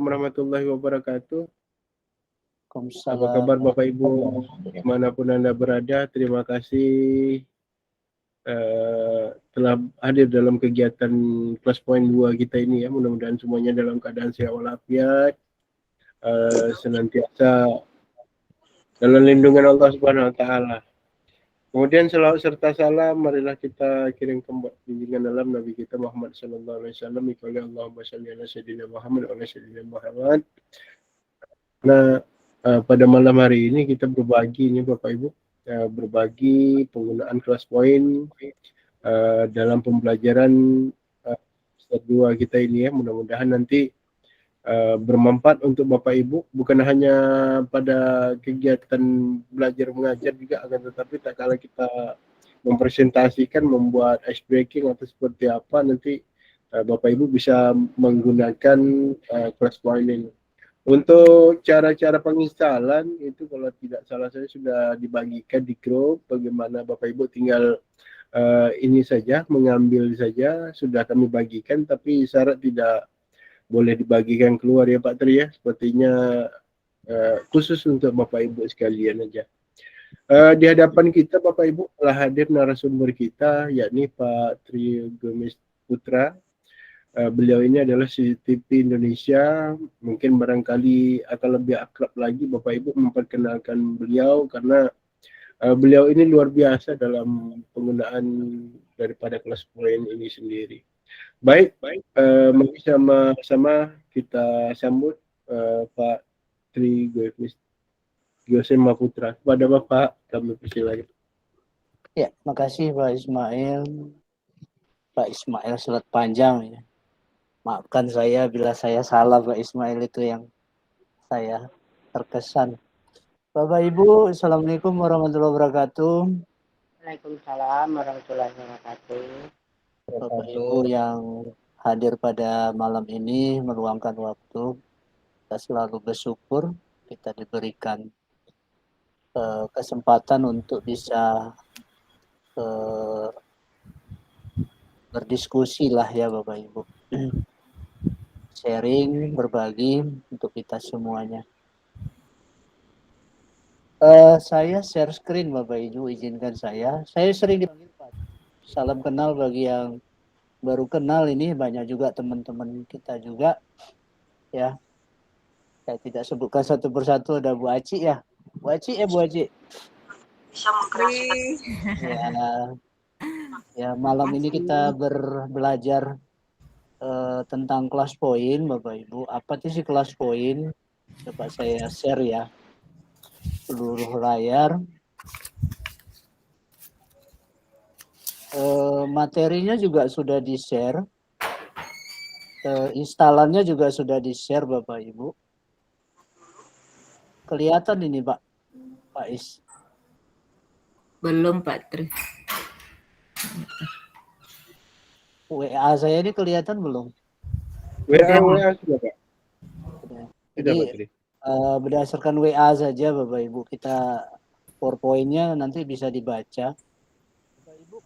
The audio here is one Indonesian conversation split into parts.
Warahmatullahi wabarakatuh. Apa Waalaikumsalam. kabar Bapak Ibu dimanapun Anda berada? Terima kasih telah hadir dalam kegiatan Kelas Poin 2 kita ini ya. Mudah-mudahan semuanya dalam keadaan sehat walafiat, senantiasa dalam lindungan Allah Subhanahu wa taala. Kemudian selawat serta salam marilah kita kirimkan buat junjungan dalam Nabi kita Muhammad sallallahu alaihi wasallam. Allahumma shalli ala sayyidina Muhammad wa ala sayyidina Muhammad. Nah, pada malam hari ini kita berbagi ini Bapak Ibu, berbagi penggunaan kelas poin dalam pembelajaran semester 2 kita ini ya. Mudah-mudahan nanti bermanfaat untuk Bapak Ibu, bukan hanya pada kegiatan belajar mengajar juga, akan tetapi tak kala kita mempresentasikan, membuat ice breaking atau seperti apa, nanti Bapak Ibu bisa menggunakan kelas poin ini. Untuk cara-cara penginstalan itu kalau tidak salah saya sudah dibagikan di grup, bagaimana Bapak Ibu tinggal ini saja, mengambil saja, sudah kami bagikan, tapi syarat tidak boleh dibagikan keluar ya Pak Tri ya, sepertinya khusus untuk Bapak Ibu sekalian aja. Di hadapan kita Bapak Ibu telah hadir narasumber kita, yakni Pak Tri Gomes Putra. Beliau ini adalah CCTV Indonesia. Mungkin barangkali akan lebih akrab lagi Bapak Ibu memperkenalkan beliau, karena beliau ini luar biasa dalam penggunaan daripada kelas poin ini sendiri. Baik, mari sama-sama kita sambut Pak Tri Gomes Putra. Kepada Bapak kami persilakan. Ya, makasih Pak Ismail. Pak Ismail Selat Panjang ya. Maafkan saya bila saya salah Pak Ismail, itu yang saya terkesan. Bapak Ibu, Assalamualaikum warahmatullahi wabarakatuh. Waalaikumsalam warahmatullahi wabarakatuh. Bapak Ibu yang hadir pada malam ini meluangkan waktu, kita selalu bersyukur kita diberikan kesempatan untuk bisa berdiskusi lah ya Bapak Ibu. Sharing, berbagi untuk kita semuanya. Saya share screen Bapak Ibu, izinkan saya. Saya sering dipanggil Pak. Salam kenal bagi yang baru kenal, ini banyak juga teman-teman kita juga ya. Saya tidak sebutkan satu persatu, ada Bu Aci ya. Bu Aci Bu Aci. Bisa mengkeraskan. Ya, malam ini kita belajar tentang kelas poin Bapak Ibu. Apa sih kelas poin? Coba saya share ya seluruh layar. Materinya juga sudah di-share. Instalannya juga sudah di-share Bapak Ibu. Kelihatan ini Pak Is? Belum Pak Tri. WA saya ini kelihatan belum? WA sudah Pak. Jadi berdasarkan WA saja Bapak Ibu, kita PowerPoint-nya nanti bisa dibaca. Bapak Ibu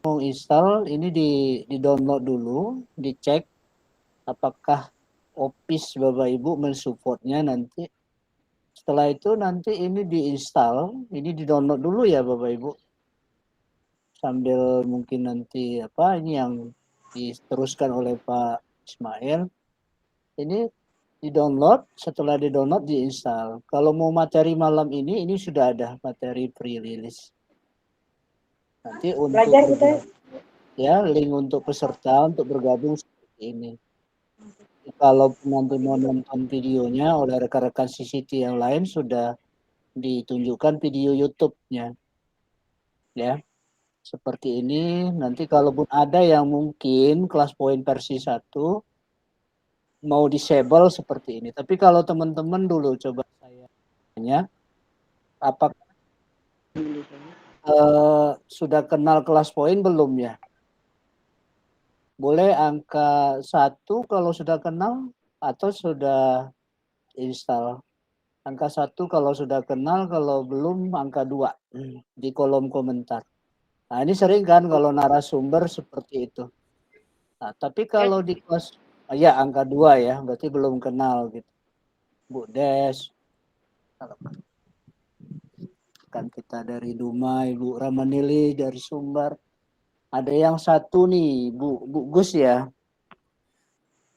mau install ini di download dulu, dicek apakah Office Bapak Ibu mensupportnya nanti. Setelah itu nanti ini diinstal, ini di download dulu ya Bapak Ibu. Sambil mungkin nanti ini yang diteruskan oleh Pak Ismail. Ini di-download, setelah di-download diinstal. Kalau mau materi malam ini sudah ada materi pre-release. Nanti untuk ya link untuk peserta untuk bergabung seperti ini. Kalau nanti mau nonton videonya oleh rekan-rekan CCT yang lain sudah ditunjukkan video YouTube-nya. Ya. Seperti ini. Nanti kalaupun ada yang mungkin kelas poin versi 1 mau disable seperti ini. Tapi kalau teman-teman dulu coba saya tanya, apakah sudah kenal kelas poin belum ya? Boleh angka 1 kalau sudah kenal atau sudah install. Angka 1 kalau sudah kenal, kalau belum angka 2 di kolom komentar. Nah, ini sering kan kalau narasumber seperti itu. Nah, tapi kalau di kelas Ya, angka 2 ya, berarti belum kenal gitu. Bu Des. Kan kita dari Dumai, Bu Ramanili dari Sumbar. Ada yang satu nih, Bu Gus ya.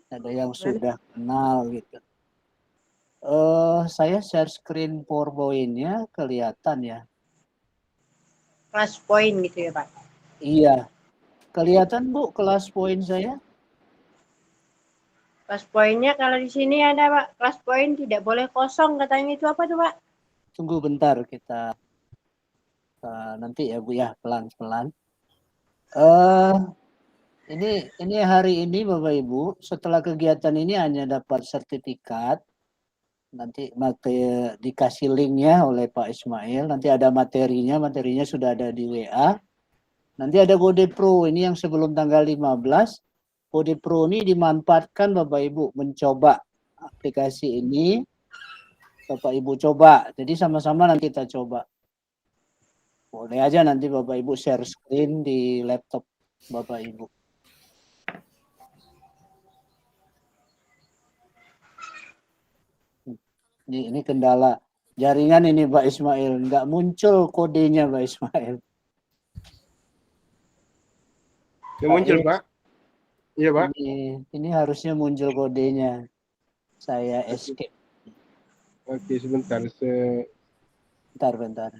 Ada yang sudah kenal gitu. Saya share screen PowerPoint-nya kelihatan ya. Kelas poin gitu ya Pak. Iya. Kelihatan Bu kelas poin saya? Kelas poinnya kalau di sini ada Pak, kelas poin tidak boleh kosong katanya, itu apa tuh Pak? Tunggu bentar kita nanti ya Bu ya, pelan-pelan. Ini hari ini Bapak Ibu, setelah kegiatan ini hanya dapat sertifikat. Nanti dikasih linknya oleh Pak Ismail. Nanti ada materinya sudah ada di WA. Nanti ada kode pro ini yang sebelum tanggal 15. Kode pro ini dimanfaatkan Bapak Ibu mencoba aplikasi ini. Bapak Ibu coba. Jadi sama-sama nanti kita coba. Boleh aja nanti Bapak Ibu share screen di laptop Bapak Ibu. Ini kendala jaringan ini Pak Ismail. Nggak muncul kodenya Pak Ismail. Yang muncul Pak? Iya Pak. Ini harusnya muncul kodenya. Saya escape. Oke, sebentar. Bentar.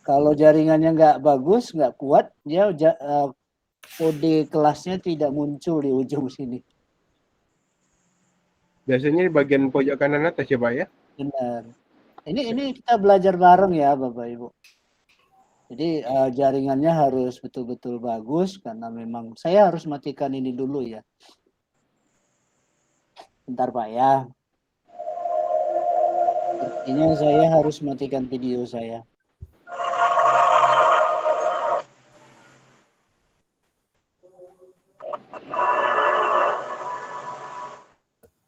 Kalau jaringannya nggak bagus, nggak kuat, dia kode kelasnya tidak muncul di ujung sini. Biasanya di bagian pojok kanan atas ya Pak ya? Benar. Ini kita belajar bareng ya Bapak Ibu. Jadi jaringannya harus betul-betul bagus karena memang saya harus matikan ini dulu ya. Bentar Pak ya. Artinya saya harus matikan video saya.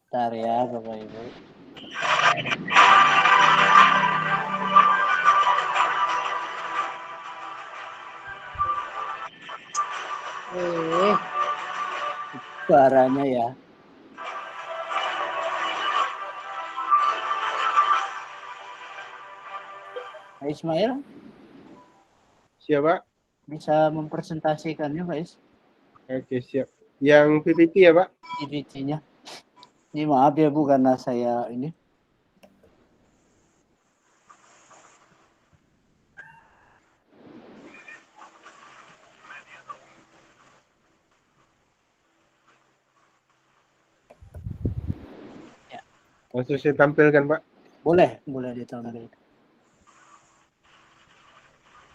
Bentar ya Bapak Ibu. Suaranya ya. Pak Ismail? Siapa? Bisa mempresentasikannya Pak Is? Oke, siap. Yang PPT ya Pak? PPT-nya. Ini maaf ya Bu karena saya ini. Ya. Langsung saya tampilkan Pak? Boleh ditampilkan.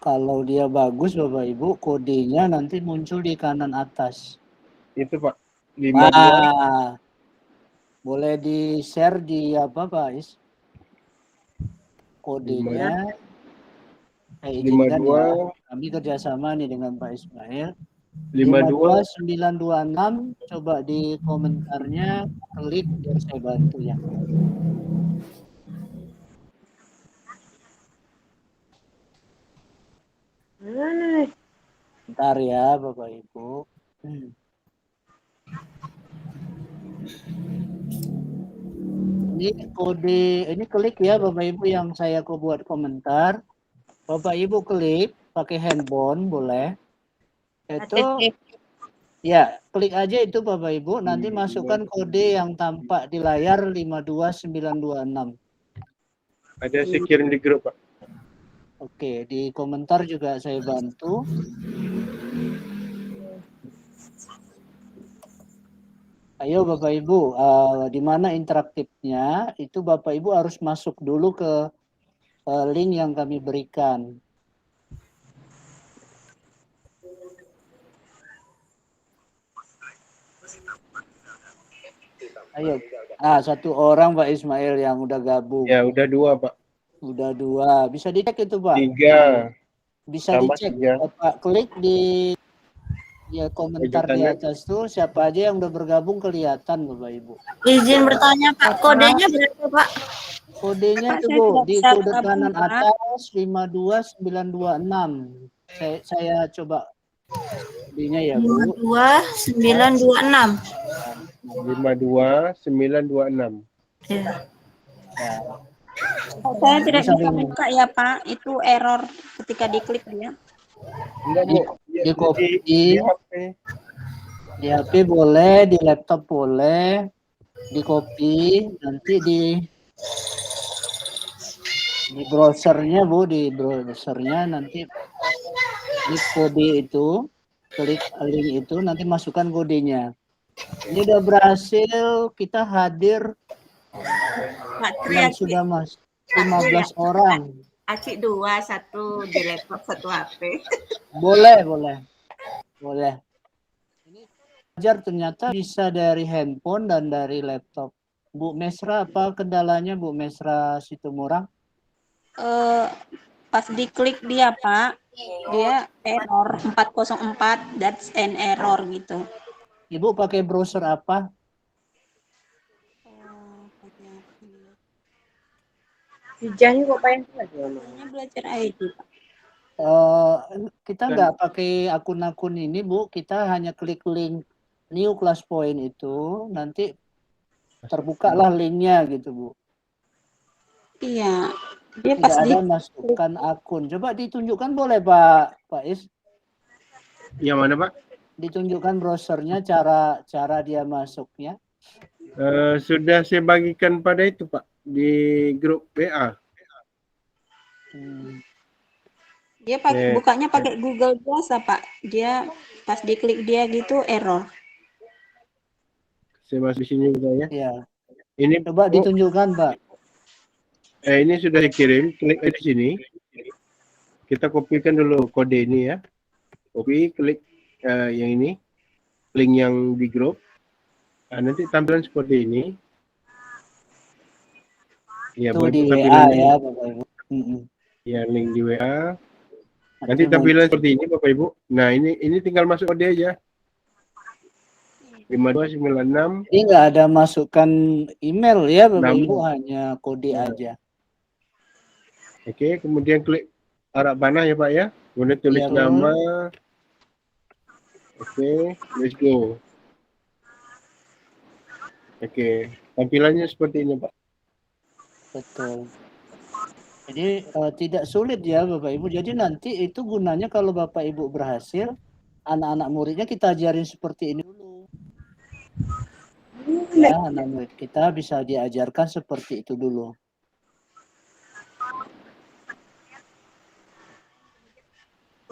Kalau dia bagus Bapak Ibu, kodenya nanti muncul di kanan atas. Itu Pak. 52. Boleh di-share di apa Pak Is? Kodenya. 52. Ya. Kami kerjasama nih dengan Pak Ismail. 52926. Coba di komentarnya klik biar saya bantu ya. Bentar ya Bapak Ibu. Ini kode, ini klik ya Bapak Ibu yang saya buat komentar. Bapak Ibu klik pakai handphone boleh. Itu ya, klik aja itu Bapak Ibu, nanti masukkan kode yang tampak di layar 52926. Ada saya kirim di grup Pak. Oke, di komentar juga saya bantu. Ayo Bapak Ibu, di mana interaktifnya itu Bapak Ibu harus masuk dulu ke link yang kami berikan. Ayo, satu orang Pak Ismail yang udah gabung. Ya, udah 2 Pak. Udah 2, bisa dicek itu Pak? 3. Bisa dicek, Bapak klik di ya komentar di atas tuh siapa aja yang udah bergabung kelihatan Bapak Ibu. Izin bertanya Pak, kodenya berapa Pak? Kodenya itu Bu, di kode kanan atas 52926. Saya coba kodenya ya Bu. 52926. 52926. Ya. Ya. Saya Ini tidak bisa saling buka ya Pak, itu error ketika diklik dia. Enggak, di, Bu. di copy, Di HP. di HP boleh, di laptop boleh, di copy, nanti di browsernya Bu, di browsernya nanti klik kode itu, klik link itu, nanti masukkan kodenya. Ini udah berhasil, kita hadir Pak Tri, yang sudah masuk 15 orang. Acik 2, 1 di laptop, 1 HP. Boleh. Ini belajar ternyata bisa dari handphone dan dari laptop. Bu Mesra, apa kendalanya Bu Mesra Situmorang? Pas diklik dia Pak, dia error 404, that's an error gitu. Ibu pakai browser apa? Hujannya kok pengen Hanya belajar ID Pak. Kita nggak pakai akun-akun ini Bu, kita hanya klik link new class point itu, nanti terbukalah linknya gitu Bu. Iya, dia Tidak pas ada masukkan akun. Coba ditunjukkan boleh Pak Is? Yang mana, Pak? Ditunjukkan browsernya cara dia masuknya. Sudah saya bagikan pada itu, Pak, di grup WA. Dia bukanya pakai Google biasa Pak. Dia pas diklik dia gitu error. Saya masuk di sini juga ya. Ya. Ini Coba ditunjukkan Pak. ini sudah dikirim, klik di sini. Kita kopikan dulu kode ini ya. Copy, klik yang ini, link yang di grup. Nanti tampilan seperti ini. Ya, Itu di WA tampilannya. ya Bapak Ibu. Ya, link di WA. Nanti tampilan seperti ini Bapak Ibu. Nah, ini tinggal masuk kode aja. 5296. Ini nggak ada masukkan email ya Bapak Nama. Ibu, hanya kode aja. Oke, kemudian klik arah panah ya Pak ya. Kemudian tulis Ya, nama. Oke, let's go. Oke, tampilannya seperti ini Pak. Betul. Jadi tidak sulit ya Bapak Ibu. Jadi nanti itu gunanya kalau Bapak Ibu berhasil, anak-anak muridnya kita ajarin seperti ini dulu. Ya, anak murid kita bisa diajarkan seperti itu dulu.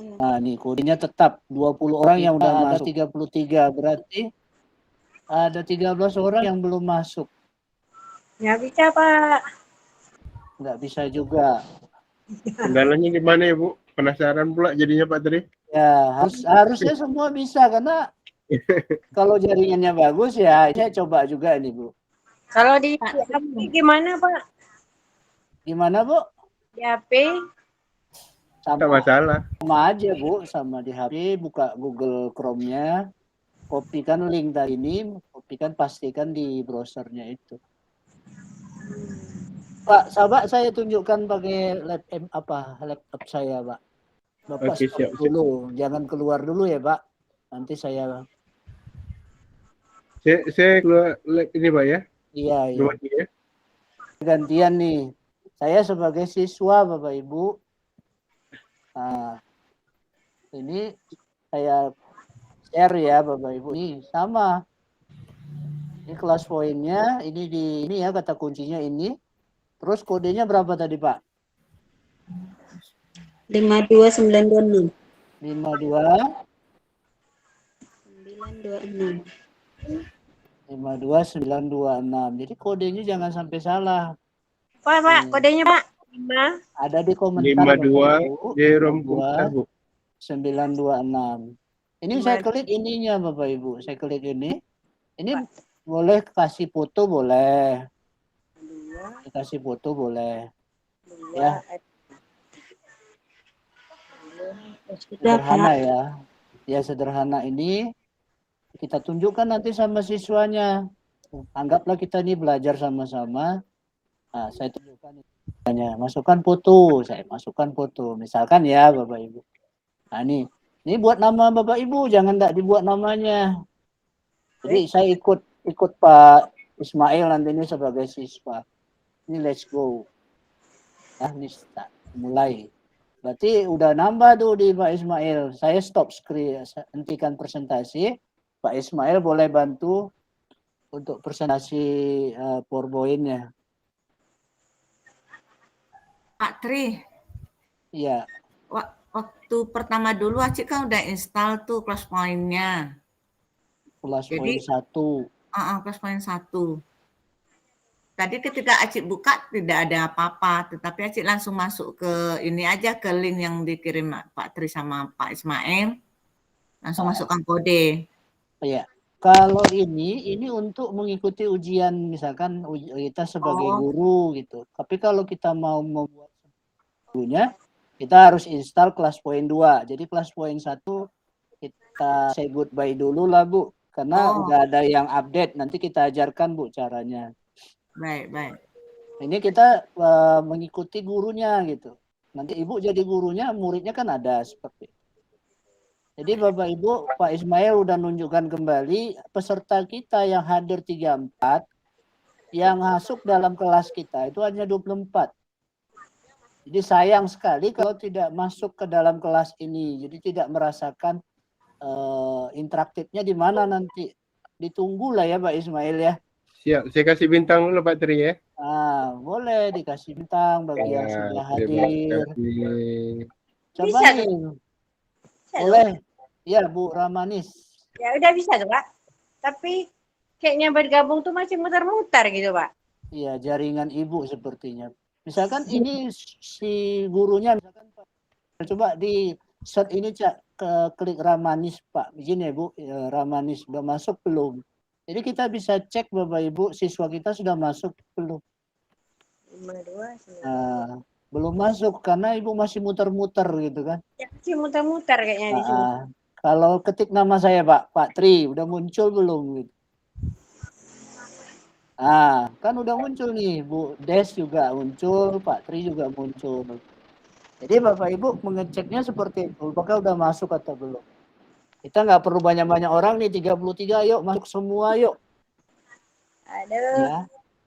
Nah, nih kodenya tetap 20 orang yang udah masuk. 33, berarti ada 13 orang yang belum masuk. Nggak bisa, Pak. Nggak bisa juga. Kendalanya gimana ya Bu? Penasaran pula jadinya Pak Tri. Ya, harusnya semua bisa karena kalau jaringannya bagus ya, saya coba juga nih Bu. Kalau di HP gimana, Pak? Gimana Bu? Di HP? Tidak masalah. Sama aja Bu, sama di HP, buka Google Chrome-nya, kopikan link tadi ini, kopikan pastikan di browsernya itu. Pak, sahabat saya tunjukkan pakai laptop saya, Pak. Bapak Oke, stop siap. dulu, jangan keluar dulu ya, Pak. Nanti saya keluar ini Pak ya. iya. Ya. Gantian nih. Saya sebagai siswa Bapak Ibu. Nah, ini saya share ya Bapak Ibu. Ini sama. Ini kelas poinnya, ini ya kata kuncinya ini. Terus kodenya berapa tadi, Pak? 52926. 52926. 52926. Jadi kodenya jangan sampai salah. Pak, kodenya Pak. 5. Ada di komentar. 52 di rom komputer Bu. 926. Ini saya klik ininya Bapak Ibu. Saya klik ini. Ini boleh kasih foto boleh. Kasih foto boleh. Ya. Sederhana ya. Ya sederhana ini kita tunjukkan nanti sama siswanya. Anggaplah kita ini belajar sama-sama. Nah, saya tunjukkan masukkan foto, saya masukkan foto. Misalkan ya Bapak Ibu. Nah, ini Ini buat nama Bapak Ibu, jangan enggak dibuat namanya. Jadi saya ikut Pak Ismail nanti ini sebagai siswa. Ini let's go. Nah, ini start. Mulai. Berarti udah nambah tuh di Pak Ismail. Saya stop screen, hentikan presentasi. Pak Ismail boleh bantu untuk presentasi PowerPoint-nya. Pak Tri, Iya, waktu pertama dulu Acik kan udah install tuh kelas poinnya. kelas Jadi, poin 1. kelas poin 1. Tadi ketika Acik buka tidak ada apa-apa, tetapi Acik langsung masuk ke ini aja, ke link yang dikirim Pak Tri sama Pak Ismail. Langsung masukkan kode. Iya. Kalau ini untuk mengikuti ujian, misalkan kita sebagai guru gitu. Tapi kalau kita mau membuat gurunya, kita harus install kelas poin 2. Jadi kelas poin 1 kita say goodbye dulu lah Bu, karena udah ada yang update. Nanti kita ajarkan Bu caranya. Baik. Ini kita mengikuti gurunya gitu. Nanti Ibu jadi gurunya, muridnya kan ada seperti itu. Jadi Bapak Ibu, Pak Ismail udah nunjukkan kembali peserta kita yang hadir 34, yang masuk dalam kelas kita itu hanya 24. Jadi sayang sekali kalau tidak masuk ke dalam kelas ini. Jadi tidak merasakan interaktifnya di mana nanti. Ditunggu lah ya Pak Ismail ya. Siap, saya kasih bintang dulu Pak Tri ya. Boleh dikasih bintang bagi yang sudah hadir. Coba Bisa nih. tuh. Boleh. Ya Bu Ramanis. Ya udah bisa tuh Pak. Tapi kayaknya bergabung tuh masih muter-muter gitu Pak. Iya, jaringan Ibu sepertinya. Misalkan ini si gurunya, misalkan Pak, coba di set ini Cak, klik Ramanis Pak. Izin ya Bu, Ramanis sudah masuk belum? Jadi kita bisa cek Bapak Ibu, siswa kita sudah masuk belum? 52, belum masuk karena Ibu masih muter-muter gitu kan. ya masih muter-muter kayaknya di sini. Kalau ketik nama saya Pak Tri, udah muncul belum gitu? Kan udah muncul nih, Bu Des juga muncul, Pak Tri juga muncul. Jadi Bapak Ibu mengeceknya seperti itu, apakah udah masuk atau belum. Kita nggak perlu banyak-banyak orang nih, 33, yuk masuk semua yuk. Aduh. Ya.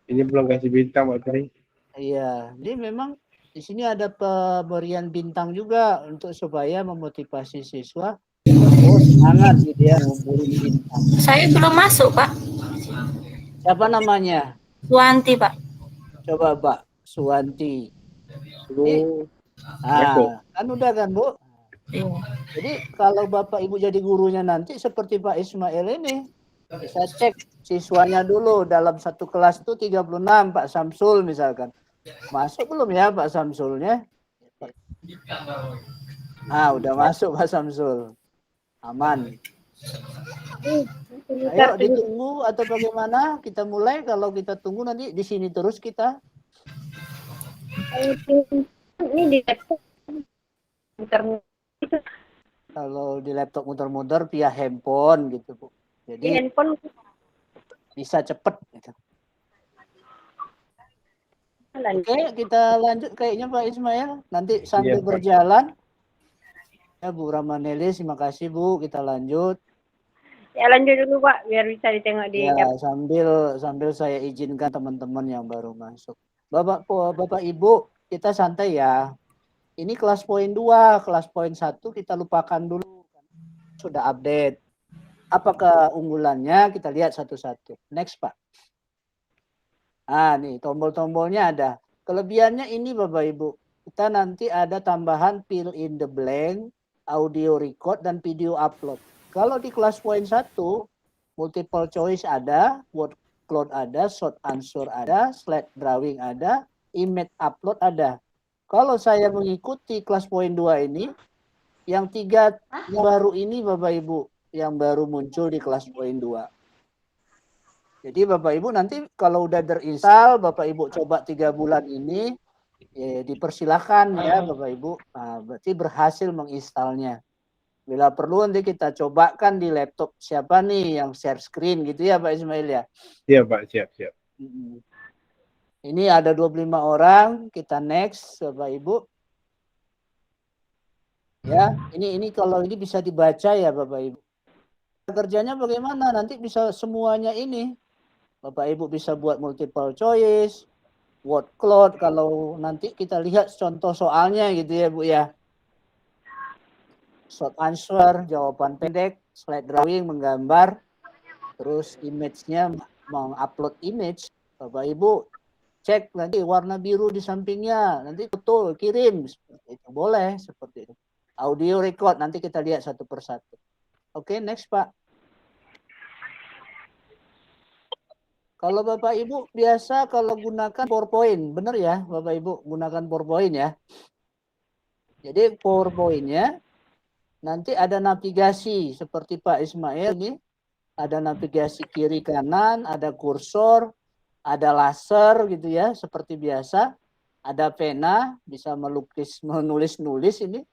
Ini belum kasih bintang Pak Tri. Iya, jadi memang di sini ada pemberian bintang juga untuk supaya memotivasi siswa. Semangat gitu ya, ngumpulin bintang. Saya belum masuk, Pak. Siapa namanya? Suwanti, Pak. Coba Pak, Suwanti. Kan udah kan Bu? Iya. Jadi kalau Bapak Ibu jadi gurunya nanti seperti Pak Ismail ini, bisa cek siswanya dulu dalam satu kelas itu 36 Pak Samsul misalkan. Masuk belum ya Pak Samsulnya? Udah masuk Pak Samsul. Aman. Ayo ditunggu atau bagaimana? Kita mulai. Kalau kita tunggu nanti di sini terus kita. Ini di laptop muter-muter. Kalau di laptop muter-muter via handphone gitu Bu. Jadi Di handphone bisa cepet gitu. Oke, kita lanjut kayaknya Pak Ismail. Nanti sambil berjalan. Ya Bu Ramaneli, terima kasih Bu. Kita lanjut. Ya lanjut dulu Pak, biar bisa ditengok di. Ya, sambil saya izinkan teman-teman yang baru masuk. Bapak Ibu, kita santai ya. Ini kelas poin 2, kelas poin 1 kita lupakan dulu. Sudah update. Apa keunggulannya? Kita lihat satu-satu. Next Pak. Nih tombol-tombolnya ada. Kelebihannya ini Bapak Ibu. Kita nanti ada tambahan fill in the blank, audio record, dan video upload. Kalau di kelas poin 1, multiple choice ada, word cloud ada, short answer ada, slide drawing ada, image upload ada. Kalau saya mengikuti kelas poin 2 ini, yang 3 yang baru ini Bapak Ibu, yang baru muncul di kelas poin 2. Jadi Bapak Ibu nanti kalau udah terinstall, Bapak Ibu coba 3 bulan ini, ya dipersilakan ya Bapak Ibu. Berarti berhasil menginstalnya. Bila perlu nanti kita cobakan di laptop siapa nih yang share screen gitu ya Pak Ismail ya. Siap Pak, siap. Ini ada 25 orang, kita next Bapak Ibu. Ya, ini kalau ini bisa dibaca ya Bapak Ibu. Kerjanya bagaimana? Nanti bisa semuanya ini. Bapak Ibu bisa buat multiple choice, word cloud kalau nanti kita lihat contoh soalnya gitu ya Bu ya. Short answer, jawaban pendek, slide drawing, menggambar, terus image-nya mengupload image. Bapak Ibu cek nanti warna biru di sampingnya, nanti betul kirim seperti itu, boleh seperti itu. Audio record nanti kita lihat satu persatu. Oke, next Pak. Kalau Bapak Ibu biasa kalau gunakan PowerPoint, benar ya Bapak Ibu gunakan PowerPoint ya. Jadi PowerPoint-nya nanti ada navigasi seperti Pak Ismail ini, ada navigasi kiri kanan, ada kursor, ada laser gitu ya seperti biasa, ada pena bisa melukis menulis-nulis ini,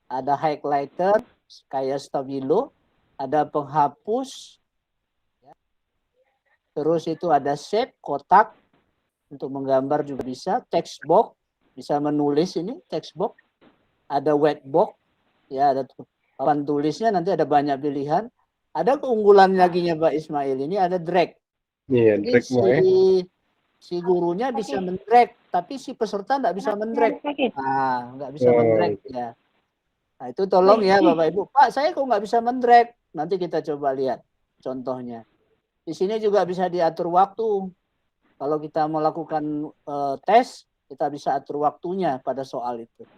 ada highlighter kayak stabilo, ada penghapus, ya. Terus itu ada shape kotak untuk menggambar juga bisa, text box bisa menulis ini text box, ada whitebox ya, ada papan tulisnya nanti ada banyak pilihan. Ada keunggulan laginya Pak Ismail ini ada drag. Iya, Jadi drag mau ya. si gurunya bisa mendrag, tapi si peserta nggak bisa mendrag. Nah, nggak bisa Oh, mendrag ya. Nah, itu tolong ya Bapak Ibu. Pak, saya kok nggak bisa mendrag? Nanti kita coba lihat contohnya. Di sini juga bisa diatur waktu. Kalau kita melakukan tes, kita bisa atur waktunya pada soal itu.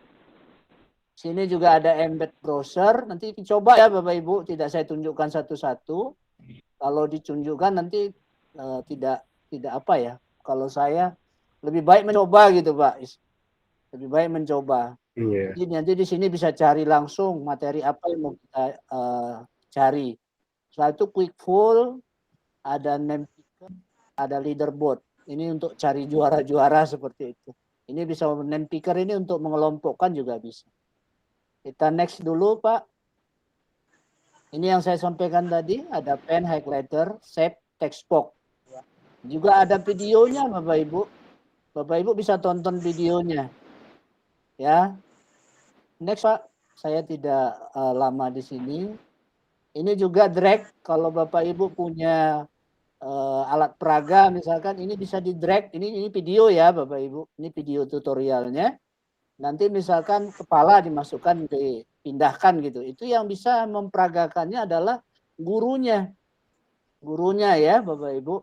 Sini juga ada embed browser. Nanti dicoba ya Bapak Ibu. Tidak saya tunjukkan satu-satu. Kalau ditunjukkan nanti tidak apa ya. Kalau saya lebih baik mencoba gitu Pak. Lebih baik mencoba. iya. Jadi nanti di sini bisa cari langsung materi apa yang mau kita cari. Setelah itu quick full, ada name picker, ada leaderboard. Ini untuk cari juara-juara seperti itu. Ini bisa name picker ini untuk mengelompokkan juga bisa. Kita next dulu Pak. Ini yang saya sampaikan tadi, ada pen, highlighter, shape, text box. Juga ada videonya Bapak Ibu. Bapak Ibu bisa tonton videonya. Ya. Next Pak, saya tidak lama di sini. Ini juga drag, kalau Bapak Ibu punya alat peraga misalkan ini bisa di drag, ini video ya Bapak Ibu. Ini video tutorialnya. Nanti misalkan kepala dimasukkan, dipindahkan gitu. Itu yang bisa memperagakannya adalah gurunya. Gurunya ya Bapak Ibu.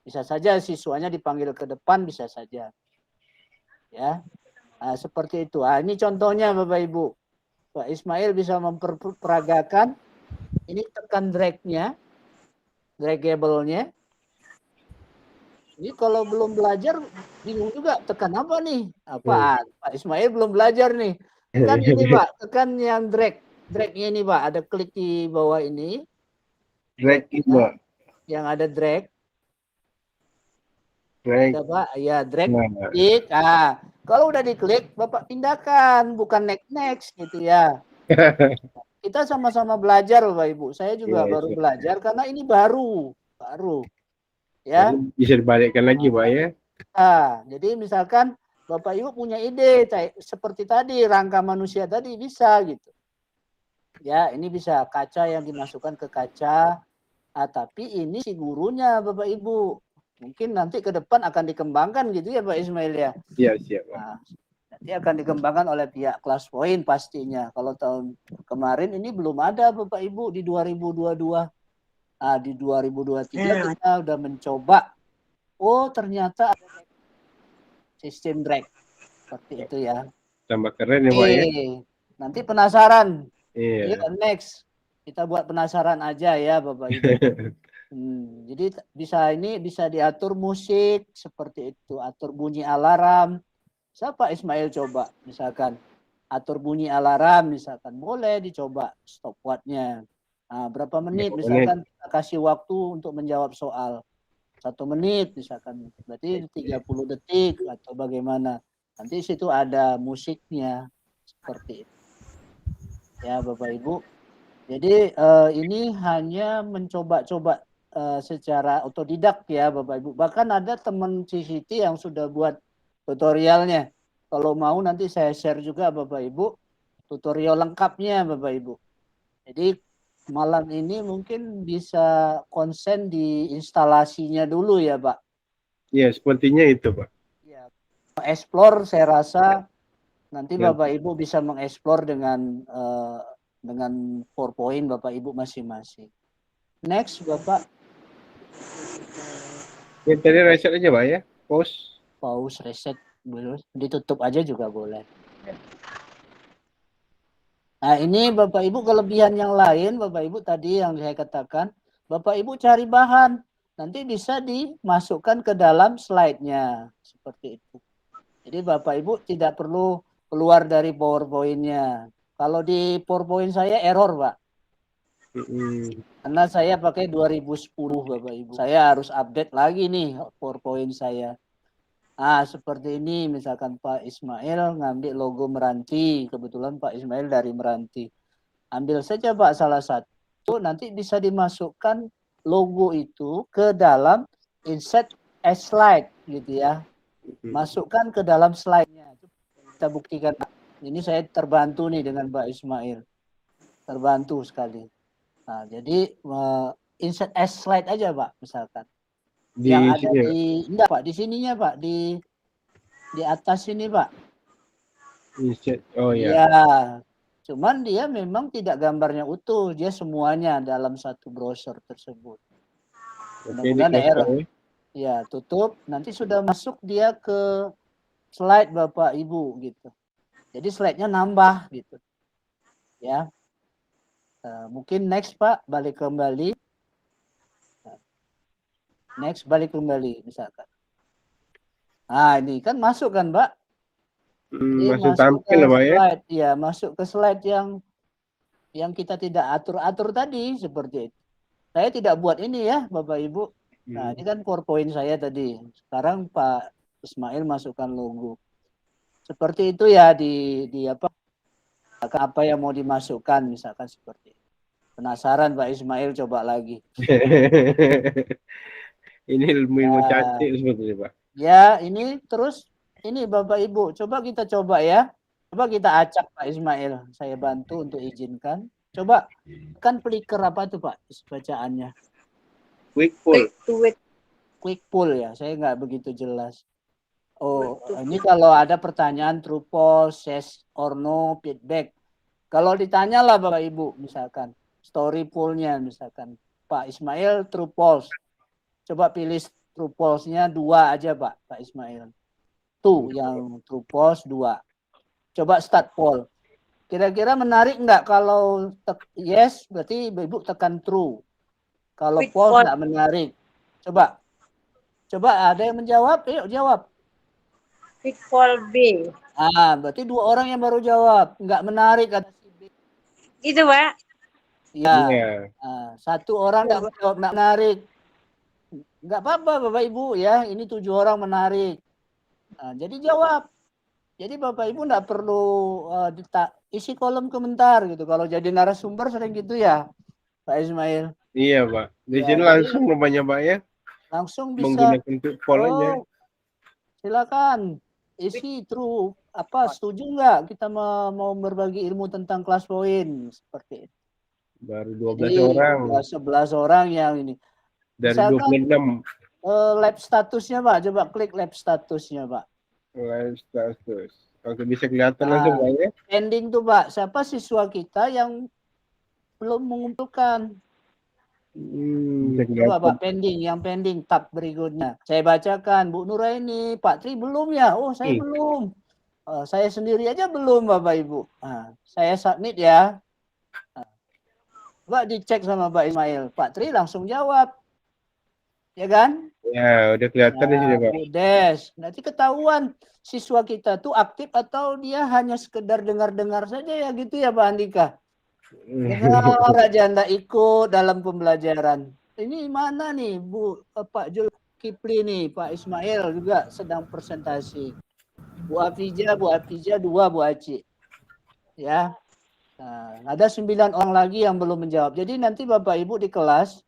Bisa saja siswanya dipanggil ke depan, bisa saja. Ya. Nah, seperti itu. Nah, ini contohnya Bapak Ibu. Pak Ismail bisa memperagakan. Ini tekan drag-nya. Draggable-nya. Ini kalau belum belajar bingung juga tekan apa nih? Apaan? Pak Ismail belum belajar nih. Tekan ini Pak, tekan yang drag. Drag-nya ini Pak, ada klik di bawah ini. Drag Pak. Yang ada drag. Drag. Ada Pak, ya drag. Nah. Klik. Ah, kalau udah diklik, Bapak pindahkan, bukan next gitu ya. Kita sama-sama belajar Bapak Ibu. Saya juga baru belajar karena ini baru. Ya. Bisa dibalikkan lagi Pak ya. Nah, jadi misalkan Bapak Ibu punya ide seperti tadi rangka manusia tadi bisa gitu. Ya, ini bisa kaca yang dimasukkan ke kaca. Tapi ini si gurunya Bapak Ibu. Mungkin nanti ke depan akan dikembangkan gitu ya Pak Ismail ya. Iya, siap Pak. Nah, nanti akan dikembangkan oleh pihak kelas poin pastinya. Kalau tahun kemarin ini belum ada Bapak Ibu di 2022. Nah, di 2023 kita udah mencoba. Oh, ternyata ada sistem drag. Seperti itu ya. Tambah keren ya Pak ya. Nanti penasaran. Iya. Next. Kita buat penasaran aja ya Bapak Ibu. Jadi bisa diatur musik seperti itu. Atur bunyi alarm. Siapa Ismail coba misalkan. Atur bunyi alarm misalkan. Boleh dicoba stopwatch-nya. Nah, berapa menit misalkan kita kasih waktu untuk menjawab soal 1 menit misalkan, berarti 30 detik atau bagaimana, nanti situ ada musiknya seperti itu ya Bapak Ibu. Jadi ini hanya mencoba-coba secara otodidak ya Bapak Ibu. Bahkan ada teman CCT yang sudah buat tutorialnya. Kalau mau nanti saya share juga Bapak Ibu tutorial lengkapnya Bapak Ibu. Jadi malam ini mungkin bisa konsen di instalasinya dulu ya Pak. Ya, sepertinya itu, Pak. Ya, explore saya rasa nanti Ya. Bapak Ibu bisa mengeksplor dengan PowerPoint Bapak Ibu masing-masing. Next Bapak. Ya, tadi reset aja, Pak ya. Pause, reset, boleh. Ditutup aja juga boleh. Nah ini Bapak Ibu kelebihan yang lain, Bapak Ibu tadi yang saya katakan, Bapak Ibu cari bahan, nanti bisa dimasukkan ke dalam slide-nya, seperti itu. Jadi Bapak Ibu tidak perlu keluar dari PowerPoint-nya. Kalau di PowerPoint saya error Pak. Karena saya pakai 2010 Bapak Ibu. Saya harus update lagi nih PowerPoint saya. Ah, seperti ini misalkan Pak Ismail ngambil logo Meranti, kebetulan Pak Ismail dari Meranti. Ambil saja Pak salah satu, nanti bisa dimasukkan logo itu ke dalam insert as slide gitu ya. Masukkan ke dalam slide-nya. Kita buktikan. Ini saya terbantu nih dengan Pak Ismail. Terbantu sekali. Nah, jadi insert as slide aja Pak misalkan. Yang ada di enggak Pak, di sininya Pak, di atas sini Pak. Oh ya. Ya, cuman dia memang tidak gambarnya utuh, dia semuanya dalam satu browser tersebut. Mudah-mudahan error. Ya, tutup. Nanti sudah masuk dia ke slide Bapak Ibu gitu. Jadi slide-nya nambah gitu. Ya. Mungkin next Pak, balik kembali. Next, balik kembali misalkan. Nah, ini kan masuk kan, Pak? Masuk tampil Pak ya? Ya, masuk ke slide yang kita tidak atur-atur tadi seperti itu. Saya tidak buat ini ya, Bapak Ibu. Nah, ini kan PowerPoint saya tadi. Sekarang Pak Ismail masukkan logo. Seperti itu ya di apa yang mau dimasukkan misalkan seperti itu. Penasaran Pak Ismail, coba lagi. Ini ilmu cantik sebetulnya Pak. Ya, ini terus ini Bapak Ibu, coba kita coba ya. Coba kita acak Pak Ismail. Saya bantu untuk izinkan. Coba kan flicker apa tuh Pak bacaannya? Quick pull. Quick pull ya, saya nggak begitu jelas. Oh, ini kalau ada pertanyaan true false, yes or no, feedback. Kalau ditanya lah Bapak Ibu, misalkan story poll-nya misalkan Pak Ismail true false. Coba pilih true false-nya 2 aja Pak Ismail. Tuh yang true false 2. Coba start poll. Kira-kira menarik nggak kalau yes berarti Ibu tekan true. Kalau false nggak menarik. Coba ada yang menjawab? Yuk jawab. Quick poll B. Berarti 2 orang yang baru jawab. Nggak menarik kata si B. Itu Pak. Ya. 1 orang nggak jawab nggak menarik. Nggak apa-apa Bapak Ibu ya. Ini 7 orang menarik. Jadi jawab. Jadi Bapak Ibu nggak perlu isi kolom komentar gitu. Kalau jadi narasumber sering gitu ya, Pak Ismail. Iya Pak. Di sini langsung rupanya Pak ya. Langsung bisa. Menggunakan poll aja. Silakan isi true setuju nggak kita mau berbagi ilmu tentang kelas poin seperti itu. Baru 12 orang. 11 orang yang ini. Dari misalkan, 26. Lab statusnya Pak, coba klik lab statusnya Pak. Live status. Oke, bisa kelihatan langsung Pak ya. Pending tuh Pak, siapa siswa kita yang belum mengumpulkan? Coba Pak pending, yang pending tab berikutnya. Saya bacakan, Bu Nuraini, Pak Tri belum ya? Oh saya belum. Saya sendiri aja belum Bapak Ibu. Saya submit ya. Coba dicek sama Pak Ismail. Pak Tri langsung jawab. Ya kan? Ya, udah kelihatan di sini Pak. Des, nanti ketahuan siswa kita tuh aktif atau dia hanya sekedar dengar-dengar saja ya gitu ya Pak Andika. Dengar aja Anda ikut dalam pembelajaran. Ini mana nih Bu Pak Zulkifli nih, Pak Ismail juga sedang presentasi. Bu Afija 2, Bu Aci. Ya. Ada 9 orang lagi yang belum menjawab. Jadi nanti Bapak Ibu di kelas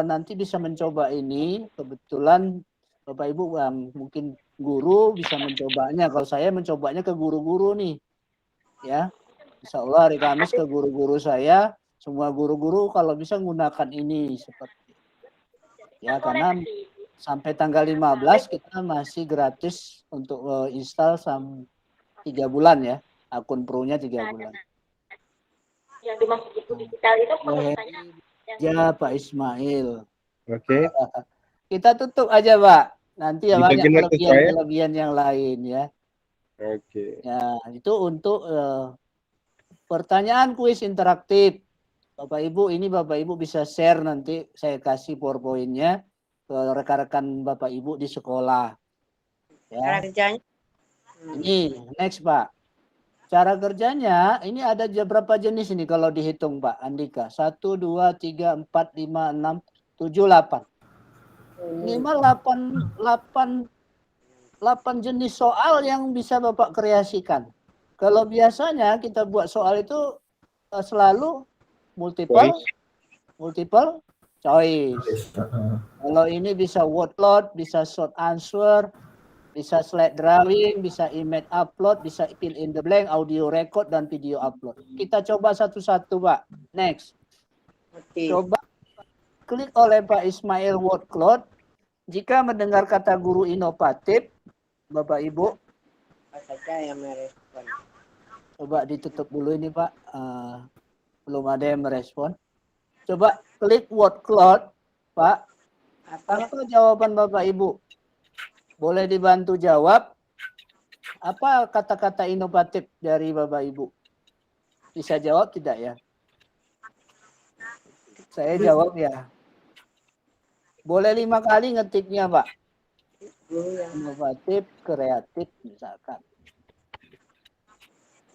nanti bisa mencoba ini. Kebetulan Bapak Ibu mungkin guru bisa mencobanya. Kalau saya mencobanya ke guru-guru nih. Ya. Insya Allah hari Kamis ke guru-guru saya, semua guru-guru kalau bisa menggunakan ini seperti ya, karena sampai tanggal 15 kita masih gratis untuk install 3 bulan ya, akun Pro-nya 3 bulan. Yang dimaksud buku digital itu pengurusannya Ya Pak Ismail. Oke. Kita tutup aja Pak. Nanti ya banyak Dibagiin waktu saya. kelebihan yang lain ya. Oke. Ya, itu untuk pertanyaan kuis interaktif. Bapak Ibu, ini Bapak Ibu bisa share nanti saya kasih PowerPoint-nya ke rekan-rekan Bapak Ibu di sekolah. Cara Ya. kerjanya. Ini next Pak. Cara kerjanya ini ada berapa jenis ini kalau dihitung Pak Andika? 1, 2, 3, 4, 5, 6, 7, 8. Minimal 8 jenis soal yang bisa Bapak kreasikan. Kalau biasanya kita buat soal itu selalu multiple choice. Kalau ini bisa word cloud, bisa short answer, bisa slide drawing, bisa image upload, bisa fill in the blank, audio record, dan video upload. Kita coba satu-satu, Pak. Next. Oke. Coba klik oleh Pak Ismail word cloud. Jika mendengar kata guru inovatif, Bapak Ibu, Apa saja yang merespon? coba ditutup dulu ini, Pak. Belum ada yang merespon. Coba klik word cloud, Pak. Apa? Apa jawaban Bapak Ibu? Boleh dibantu jawab. Apa kata-kata inovatif dari Bapak Ibu? Bisa jawab tidak ya? Saya jawab ya. Boleh 5 kali ngetiknya, Pak. Inovatif, kreatif misalkan.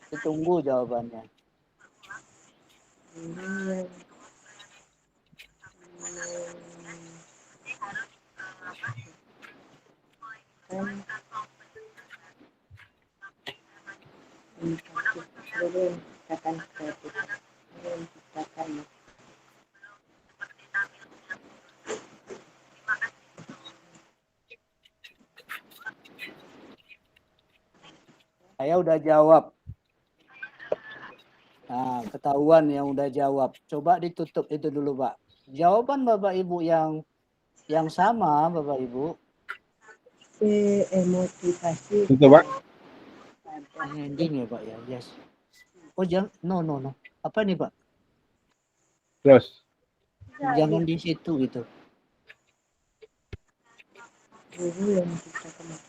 Ditunggu jawabannya. Saya udah jawab. Nah, ketahuan yang udah jawab. Coba ditutup itu dulu, Pak. Jawaban Bapak Ibu yang sama, Bapak Ibu. Motivasi. Tutup, Pak. Ending ya, Pak ya. Yes. Oh, jangan. No. Apa nih, Pak? Close. Jangan di situ gitu.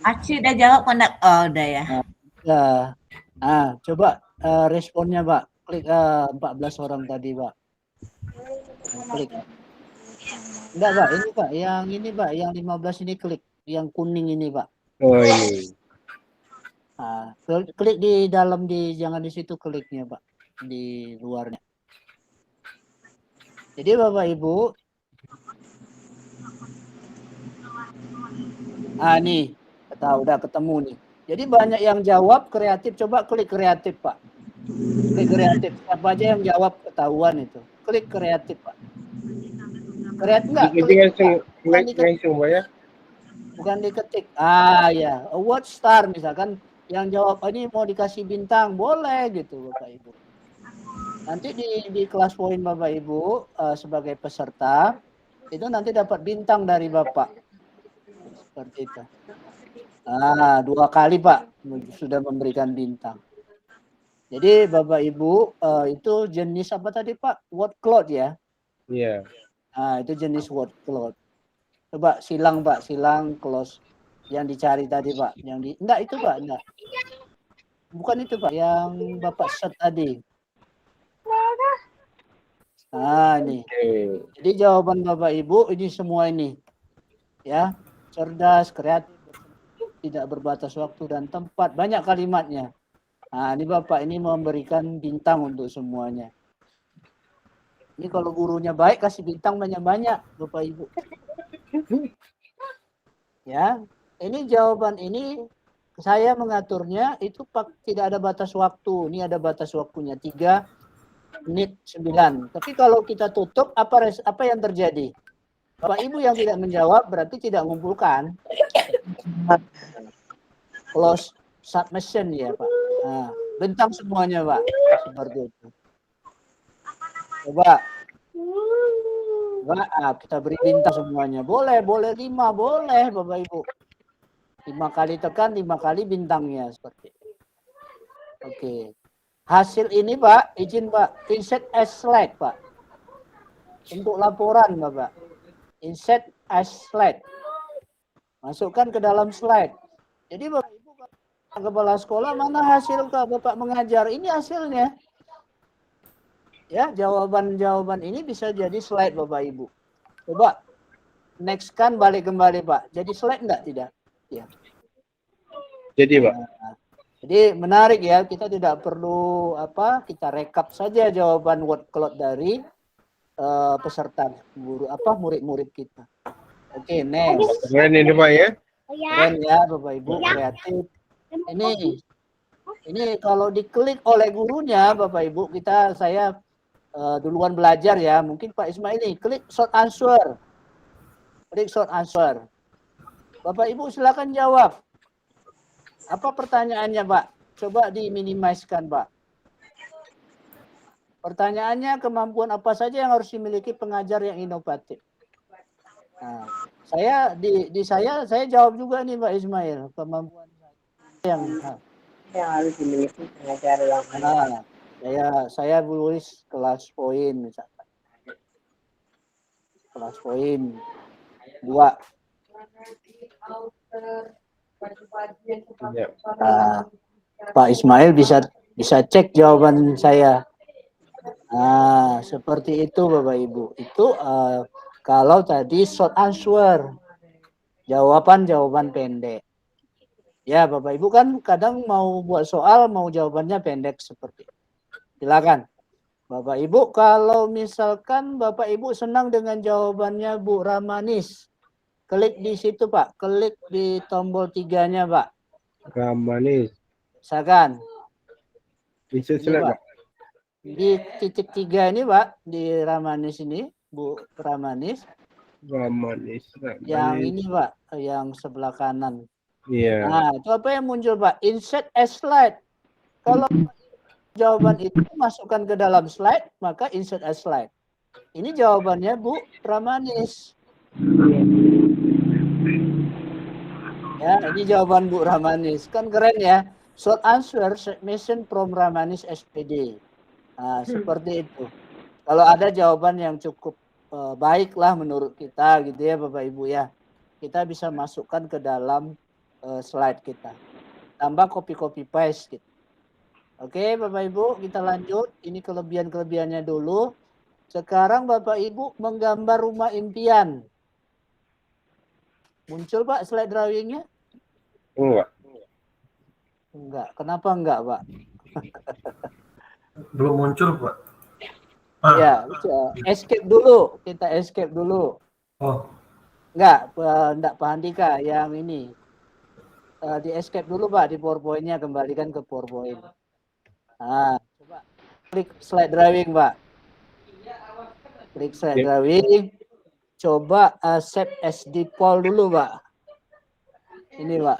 Aci udah jawab kok enggak? Oh, udah ya. Ya. Nah, coba responnya, Pak. Klik 14 orang tadi, Pak. Klik. Enggak, Pak. Ini, Pak. Yang ini, Pak. Yang 15 ini klik. Yang kuning ini, Pak. Oh, ini. Nah, klik di dalam, jangan di situ kliknya, Pak. Di luarnya. Jadi Bapak Ibu, nih, udah ketemu nih. Jadi banyak yang jawab kreatif. Coba klik kreatif, Pak. Klik kreatif. Siapa aja yang jawab ketahuan itu. Klik kreatif, Pak. Kreatif enggak? Jadi langsung, Pak ya. Bukan diketik. Ya. Award star misalkan yang jawab ini mau dikasih bintang, boleh gitu Bapak Ibu. Nanti di kelas poin Bapak Ibu sebagai peserta itu nanti dapat bintang dari Bapak. Seperti itu. 2 kali Pak sudah memberikan bintang. Jadi Bapak Ibu itu jenis apa tadi Pak? Word cloud ya? Iya. Itu jenis word cloud. Coba silang Pak, silang close yang dicari tadi Pak. Enggak itu Pak, enggak. Bukan itu Pak, yang Bapak set tadi. Ini. Jadi jawaban Bapak Ibu ini semua ini. Ya, cerdas, kreatif, tidak berbatas waktu dan tempat, banyak kalimatnya. Ini Bapak ini memberikan bintang untuk semuanya. Ini kalau gurunya baik kasih bintang banyak-banyak Bapak Ibu. Ya, ini jawaban ini saya mengaturnya itu tidak ada batas waktu. Ini ada batas waktunya 3 menit 9. Tapi kalau kita tutup apa yang terjadi? Bapak Ibu yang tidak menjawab berarti tidak mengumpulkan. Close submission ya Pak. Bentang semuanya, Pak. Seperti itu. Coba. Pak, kita beri bintang semuanya. Boleh 5, boleh Bapak Ibu. 5 kali tekan, 5 kali bintangnya seperti itu. Oke. Hasil ini Pak, izin Pak, insert as slide Pak. Untuk laporan Bapak. Insert as slide. Masukkan ke dalam slide. Jadi Bapak Ibu kepala sekolah, mana hasil Bapak mengajar? Ini hasilnya. Ya, jawaban-jawaban ini bisa jadi slide Bapak Ibu. Coba next kan balik kembali Pak. Jadi slide enggak tidak? Ya. Jadi Pak. Nah, jadi menarik ya, kita tidak perlu kita rekap saja jawaban word cloud dari peserta guru murid-murid kita. Oke, next. Keren ini Pak ya. Keren ya Bapak Ibu, kreatif. Ini kalau diklik oleh gurunya Bapak Ibu, saya duluan belajar ya. Mungkin Pak Ismail ini klik short answer. Klik short answer. Bapak Ibu silakan jawab. Apa pertanyaannya, Pak? Coba diminimaliskan, Pak. Pertanyaannya, kemampuan apa saja yang harus dimiliki pengajar yang inovatif? Nah, saya jawab juga nih, Pak Ismail. Kemampuan yang harus dimiliki pengajar yang saya tulis kelas poin misalkan. Kelas poin 2. Nah, Pak Ismail bisa cek jawaban saya. Nah, seperti itu Bapak Ibu. Itu kalau tadi short answer. Jawaban pendek. Ya, Bapak Ibu kan kadang mau buat soal, mau jawabannya pendek seperti itu. Silakan. Bapak Ibu, kalau misalkan Bapak Ibu senang dengan jawabannya Bu Ramanis, klik di situ Pak, klik di tombol 3-nya Pak. Ramanis. Misalkan. Bisa select Pak. Di titik 3 ini Pak, di Ramanis ini, Bu Ramanis. Ramanis. Yang ini Pak, yang sebelah kanan. Iya. Nah, itu apa yang muncul Pak? Insert as slide. Kalau jawaban itu masukkan ke dalam slide, maka insert as slide. Ini jawabannya Bu Ramanis. Ya, ini jawaban Bu Ramanis. Kan keren ya. Short answer submission from Ramanis SPD. Nah, seperti itu. Kalau ada jawaban yang cukup baiklah menurut kita gitu ya Bapak Ibu ya. Kita bisa masukkan ke dalam slide kita. Tambah copy paste gitu. Oke, Bapak Ibu, kita lanjut. Ini kelebihan-kelebihannya dulu. Sekarang Bapak Ibu menggambar rumah impian. Muncul Pak slide drawingnya? Enggak. Enggak. Kenapa enggak, Pak? Belum muncul, Pak. Ya, escape dulu. Kita escape dulu. Oh. Enggak Pak Handika, yang ini. Di escape dulu Pak, di PowerPoint-nya, kembalikan ke PowerPoint. Nah, coba klik slide drawing, Pak. Klik slide drawing. Coba save as default dulu, Pak. Ini, Pak.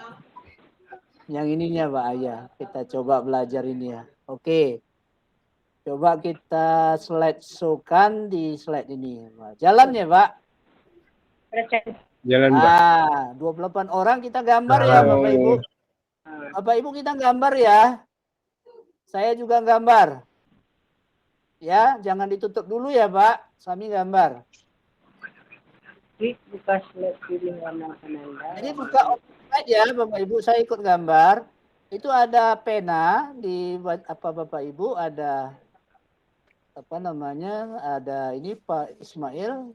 Yang ininya, Pak. Ya, kita coba belajar ini ya. Oke. Coba kita slide show-kan di slide ini. Jalan ya, Pak? Jalan, Pak. 28 orang kita gambar ya, Bapak Ibu. Bapak Ibu kita gambar ya. Saya juga gambar. Ya, jangan ditutup dulu ya, Pak. Kami gambar. buka slide piring warna Ananda. Jadi buka slide ya, Bapak Ibu. Saya ikut gambar. Itu ada pena di Bapak Ibu, ada ada ini Pak Ismail.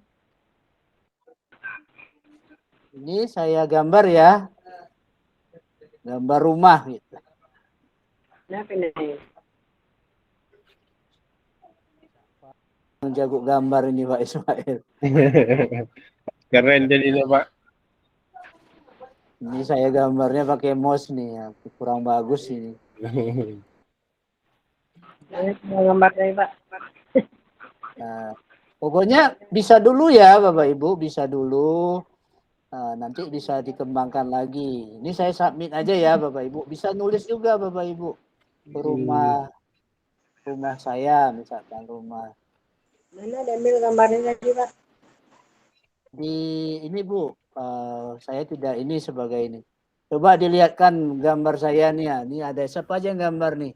Ini saya gambar ya. Gambar rumah gitu. Nah, pena. Jago gambar ini Pak Ismail. Keren jadinya Pak. Ini saya gambarnya pakai mouse nih ya. Kurang bagus ini. Gambar saya Pak. Nah, pokoknya bisa dulu ya Bapak Ibu. Bisa dulu. Nanti bisa dikembangkan lagi. Ini saya submit aja ya Bapak Ibu. Bisa nulis juga Bapak Ibu. rumah saya, misalkan rumah Mana ada ambil gambarnya tadi, Pak? di ini Bu, saya tidak ini sebagai ini. Coba dilihatkan gambar saya nih ya. Ini ada siapa aja yang gambar nih?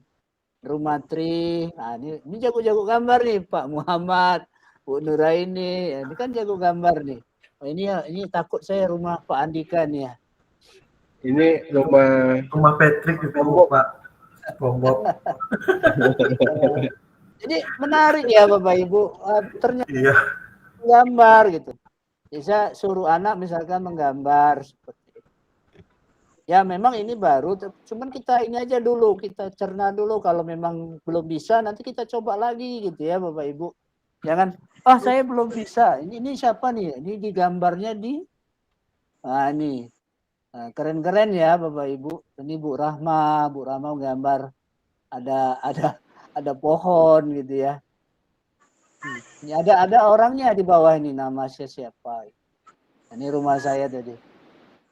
Rumah Tri. Nah, ini jago-jago gambar nih Pak Muhammad, Bu Nuraini. Ya, ini kan jago gambar nih. Oh, ini takut saya rumah Pak Andika nih ya. Ini rumah Patrick itu Lombok. Pak. Lombok. Jadi menarik ya Bapak Ibu. Ternyata Iya. gambar gitu. Bisa suruh anak misalkan menggambar seperti itu. Ya memang ini baru, cuman kita ini aja dulu, kita cerna dulu. Kalau memang belum bisa, nanti kita coba lagi gitu ya Bapak Ibu. Jangan, saya belum bisa. Ini siapa nih? Ini di gambarnya di, ini keren-keren ya Bapak Ibu. Ini Bu Rahma menggambar ada pohon gitu ya. Ini ada orangnya di bawah ini, nama siapa. Ini rumah saya tadi.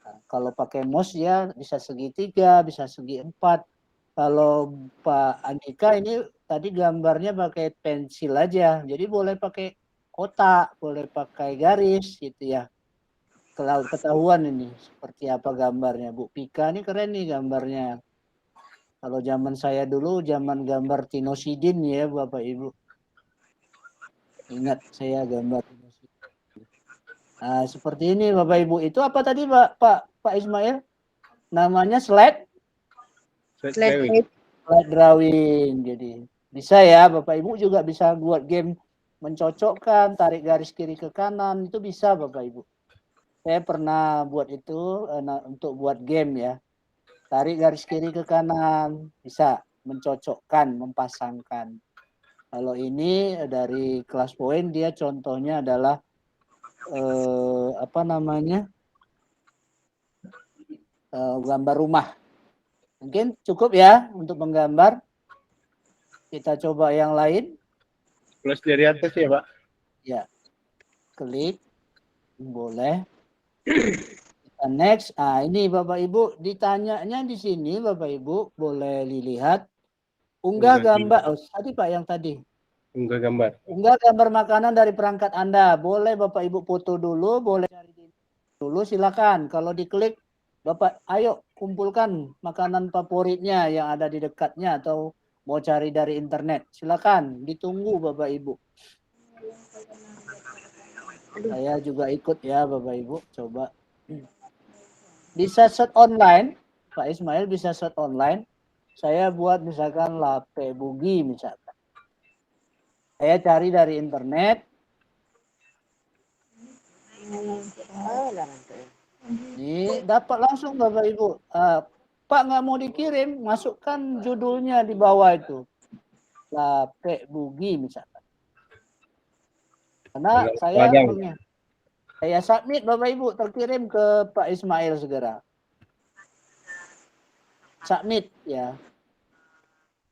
Nah, kalau pakai mouse ya bisa segitiga, bisa segi 4. Kalau Pak Andika ini tadi gambarnya pakai pensil aja. Jadi boleh pakai kotak, boleh pakai garis gitu ya. Kalau ketahuan ini seperti apa gambarnya. Bu Pika ini keren nih gambarnya. Kalau zaman saya dulu, zaman gambar Tino Sidin ya Bapak Ibu. Ingat saya gambar. Nah, seperti ini Bapak Ibu. Itu apa tadi Pak Ismail? Namanya slide drawing. Jadi bisa ya Bapak Ibu juga bisa buat game mencocokkan, tarik garis kiri ke kanan, itu bisa Bapak Ibu. Saya pernah buat itu untuk buat game ya. Tarik garis kiri ke kanan, bisa mencocokkan, mempasangkan. Kalau ini dari kelas poin dia contohnya adalah gambar rumah. Mungkin cukup ya untuk menggambar. Kita coba yang lain. Plus dari atas ya Pak. Ya, klik, boleh. Kita next. Ini Bapak Ibu ditanyanya di sini Bapak Ibu boleh dilihat. Unggah gambar. Tadi Pak yang tadi. Unggah gambar. Unggah gambar makanan dari perangkat Anda. Boleh Bapak Ibu foto dulu, boleh cari dulu, silakan. Kalau diklik, Bapak ayo kumpulkan makanan favoritnya yang ada di dekatnya atau mau cari dari internet. Silakan, ditunggu Bapak Ibu. Saya juga ikut ya Bapak Ibu, coba. Bisa search online, Pak Ismail bisa search online. Saya buat misalkan lape bugi misalkan. Saya cari dari internet. Ini dapat langsung Bapak Ibu. Pak nggak mau dikirim, masukkan judulnya di bawah itu. Lape bugi misalkan. Karena saya submit Bapak Ibu, terkirim ke Pak Ismail segera. Submit ya.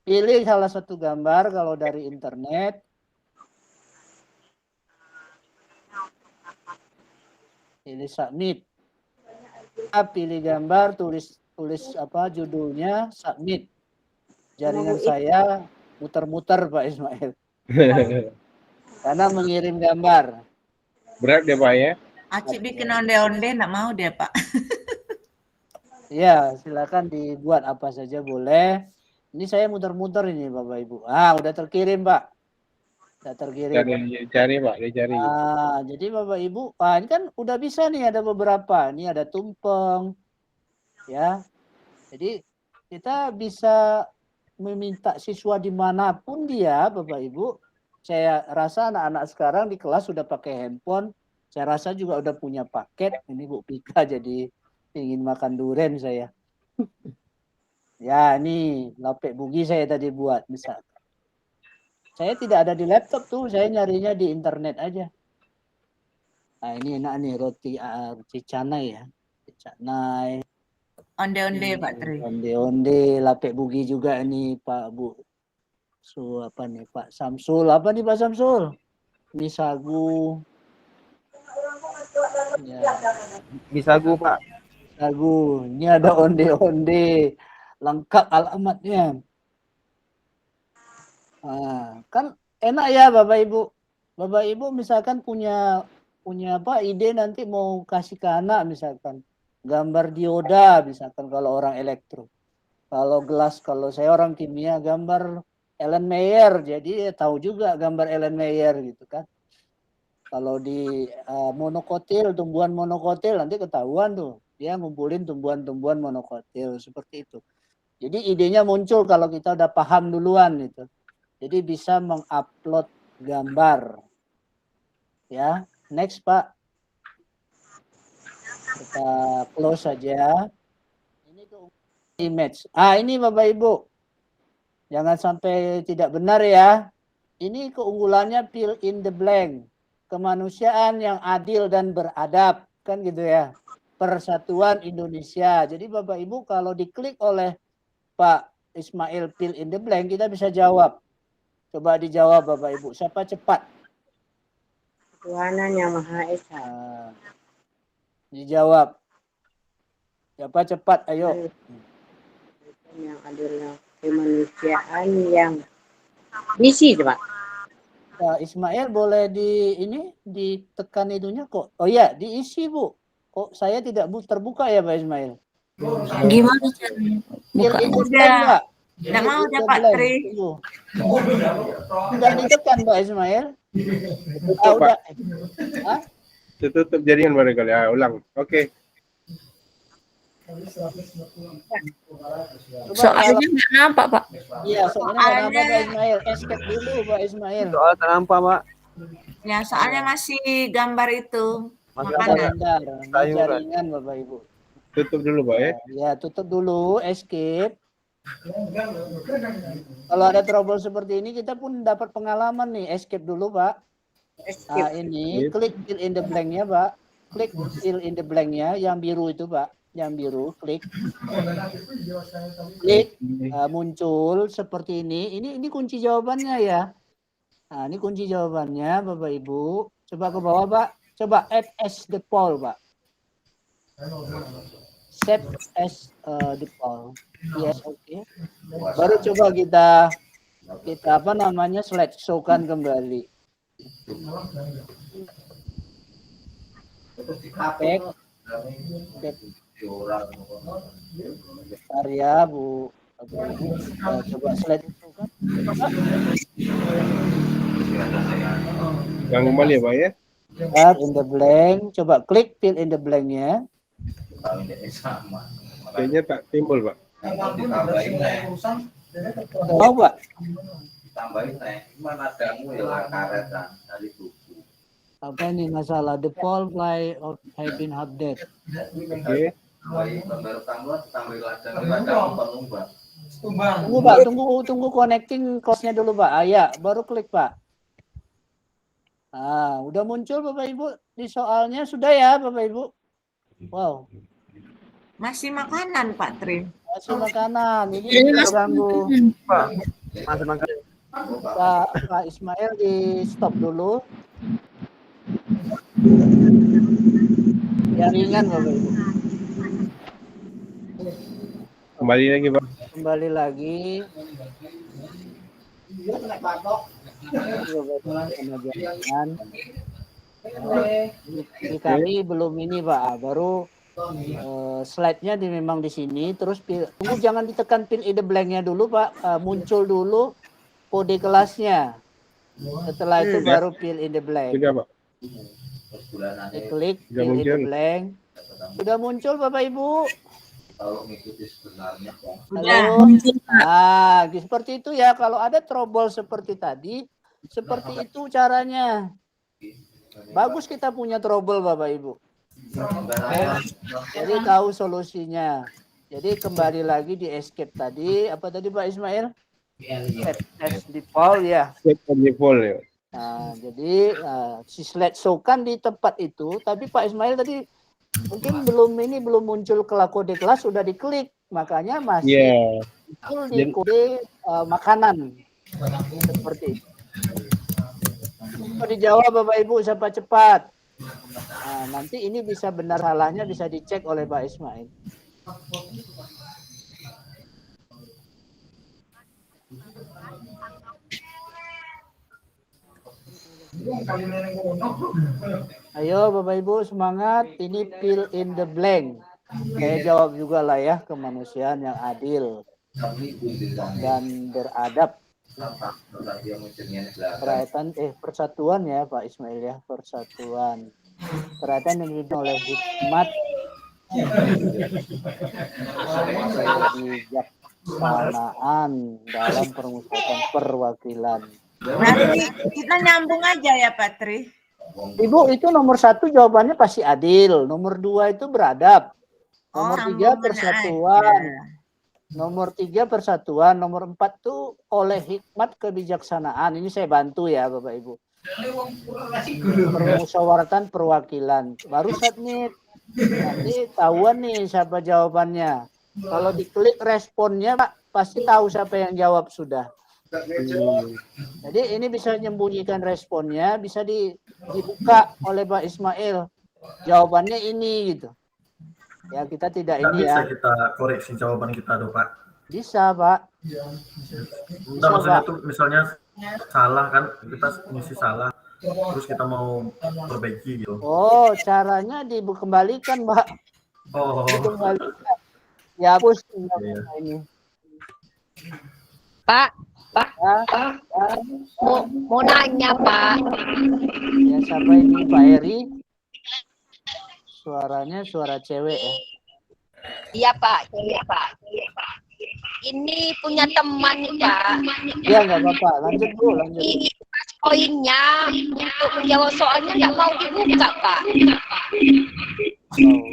Pilih salah satu gambar kalau dari internet. Pilih submit. Pilih gambar, tulis apa judulnya, submit. Jaringan saya muter-muter Pak Ismail. Karena mengirim gambar. Berat dia Pak ya? Acik bikin onde-onde nggak mau dia Pak. Ya, silakan dibuat apa saja boleh. Ini saya muter-muter ini Bapak Ibu. Udah terkirim Pak. Udah terkirim. Cari Pak, dicari. Jadi Bapak Ibu, ini kan udah bisa nih, ada beberapa. Ini ada tumpeng. Ya. Jadi kita bisa meminta siswa dimanapun dia Bapak Ibu. Saya rasa anak-anak sekarang di kelas sudah pakai handphone. Saya rasa juga udah punya paket. Ini Bu Pika jadi ingin makan durian saya. Ya ini lape bugi saya tadi buat misalkan. Saya tidak ada di laptop tuh, saya nyarinya di internet aja. Nah ini enak nih roti canai ya. Canai. Onde-onde Pak Tri. Onde-onde, lape bugi juga ini Pak Bu. Apa nih Pak Samsul? Apa nih Pak Samsul? Ini sagu. Ya. Bisagu Pak. Sagu. Ini ada onde-onde. Lengkap alamatnya. Kan enak ya Bapak Ibu. Bapak Ibu misalkan punya apa ide nanti mau kasih ke anak misalkan gambar dioda misalkan kalau orang elektro. Kalau gelas kalau saya orang kimia gambar Ellen Mayer jadi tahu juga gambar Ellen Mayer gitu kan. Kalau di monokotil tumbuhan monokotil nanti ketahuan tuh dia ngumpulin tumbuhan-tumbuhan monokotil seperti itu. Jadi idenya muncul kalau kita udah paham duluan gitu. Jadi bisa mengupload gambar. Ya, next Pak. Kita close saja. Ini keunggulan image. Ini Bapak Ibu. Jangan sampai tidak benar ya. Ini keunggulannya fill in the blank. Kemanusiaan yang adil dan beradab. Kan gitu ya. Persatuan Indonesia. Jadi Bapak Ibu kalau diklik oleh Pak Ismail fill in the blank kita bisa jawab. Coba dijawab Bapak Ibu. Siapa cepat? Tuhanan yang Maha Esa. Dijawab. Siapa cepat? Ayo. Yang adil kemanusiaan yang misi, Pak. Pak Ismail boleh ditekan itunya kok. Oh iya, diisi Bu. Kok saya tidak terbuka ya Pak Ismail? Gimana caranya? Buka. Tidak mau ya Pak Tri. Sudah ditekan Pak Ismail. Tutup, Udah. Tutup jaringan barangkali. Ulang. Oke. Soalnya nggak nampak Pak. Iya, soalnya nggak nampak Pak Ismail. Escape dulu Pak Ismail. Soal tak nampak Pak. Ya soalnya masih gambar itu. Masih Makanan. Jaringan Bapak Ibu. Tutup dulu Pak ya. Ya, tutup dulu, escape. Kalau ada trouble seperti ini kita pun dapat pengalaman nih. Escape dulu Pak. Ini klik fill in the blank-nya Pak. Klik fill in the blank-nya yang biru itu Pak. Yang biru, klik. Klik muncul seperti ini. Ini kunci jawabannya ya. Ini kunci jawabannya Bapak Ibu. Coba ke bawah Pak. Coba add as the poll Pak. Set as the poll. Yes, oke. Baru coba kita apa namanya slide show-kan kembali. Back. Bentar ya Bu. Coba slide show-kan. Yang kembali ya Pak ya. In the blank. Coba klik fill in the blank-nya. Kayaknya tak timbul Pak. Tahu Pak? Tambahin gimana adamu ya karetan dari buku. Apa ini masalah the poll fly out have been updated. Oke. Baru tambahin lagi penuh Pak. Tunggu Pak, tunggu connecting cost-nya dulu Pak. Ya, baru klik Pak. Udah muncul Bapak Ibu di soalnya sudah ya Bapak Ibu. Wow. Masih makanan Pak Tri. Masih makanan. Ini terganggu. Masih makan. Pak Ismail di stop dulu. Jaringan Bapak Ibu. Kembali lagi Pak. Kembali lagi. Di kami belum ini Pak, baru slide-nya memang di sini. Terus tunggu jangan ditekan fill in the blank-nya dulu Pak, muncul dulu kode kelasnya. Setelah itu baru fill in the blank. Sudah Pak. Klik fill in the blank. Sudah muncul Bapak Ibu. Kalau mengikuti sebenarnya Halo. Seperti itu ya. Kalau ada trouble seperti tadi, seperti itu caranya. Bagus kita punya trouble Bapak Ibu. Jadi tahu solusinya. Jadi kembali lagi di escape tadi. Apa tadi Pak Ismail? As default ya. Set default ya. Jadi si slide show kan di tempat itu. Tapi Pak Ismail tadi mungkin belum muncul kode kelas sudah diklik. Makanya masih muncul di kode makanan. Seperti itu. Dijawab Bapak Ibu siapa cepat. Nanti ini bisa benar salahnya bisa dicek oleh Pak Ismail. Ayo Bapak Ibu semangat, ini fill in the blank. Saya jawab juga lah ya, kemanusiaan yang adil dan beradab. Persatuan ya Pak Ismail ya, persatuan. Perhatian yang dipimpin oleh hikmat, kebijaksanaan dalam permusyawaratan perwakilan. Nanti kita nyambung aja ya Pak Tri. Ibu, itu nomor 1 jawabannya pasti adil, nomor 2 itu beradab, nomor 3 persatuan, nomor 3 persatuan, nomor 4 tuh oleh hikmat kebijaksanaan. Ini saya bantu ya Bapak Ibu. Permusyawaratan perwakilan. Baru submit. Nanti tahuan nih siapa jawabannya. Kalau diklik responnya Pak, pasti tahu siapa yang jawab sudah. Jadi ini bisa menyembunyikan responnya, bisa dibuka oleh Pak Ismail. Jawabannya ini gitu. Ya kita tidak ini bisa ya. Kita koreksi jawaban kita tuh Pak. Bisa Pak. Enggak, maksudnya tuh misalnya salah kan, kita ngisi salah, terus kita mau perbaiki gitu. Oh, caranya dikembalikan Pak. Oh. Dikembalikan. Ya hapus ini. Pak, mau nanya Pak. Ya siapa ini Pak Eri? Suaranya suara cewek ya. Iya Pak. Ini punya teman nih Pak. Ya nggak apa-apa, lanjut Bu, lanjut. Ini pas poinnya untuk menjawab soalnya nggak mau dibuka Pak. Oh,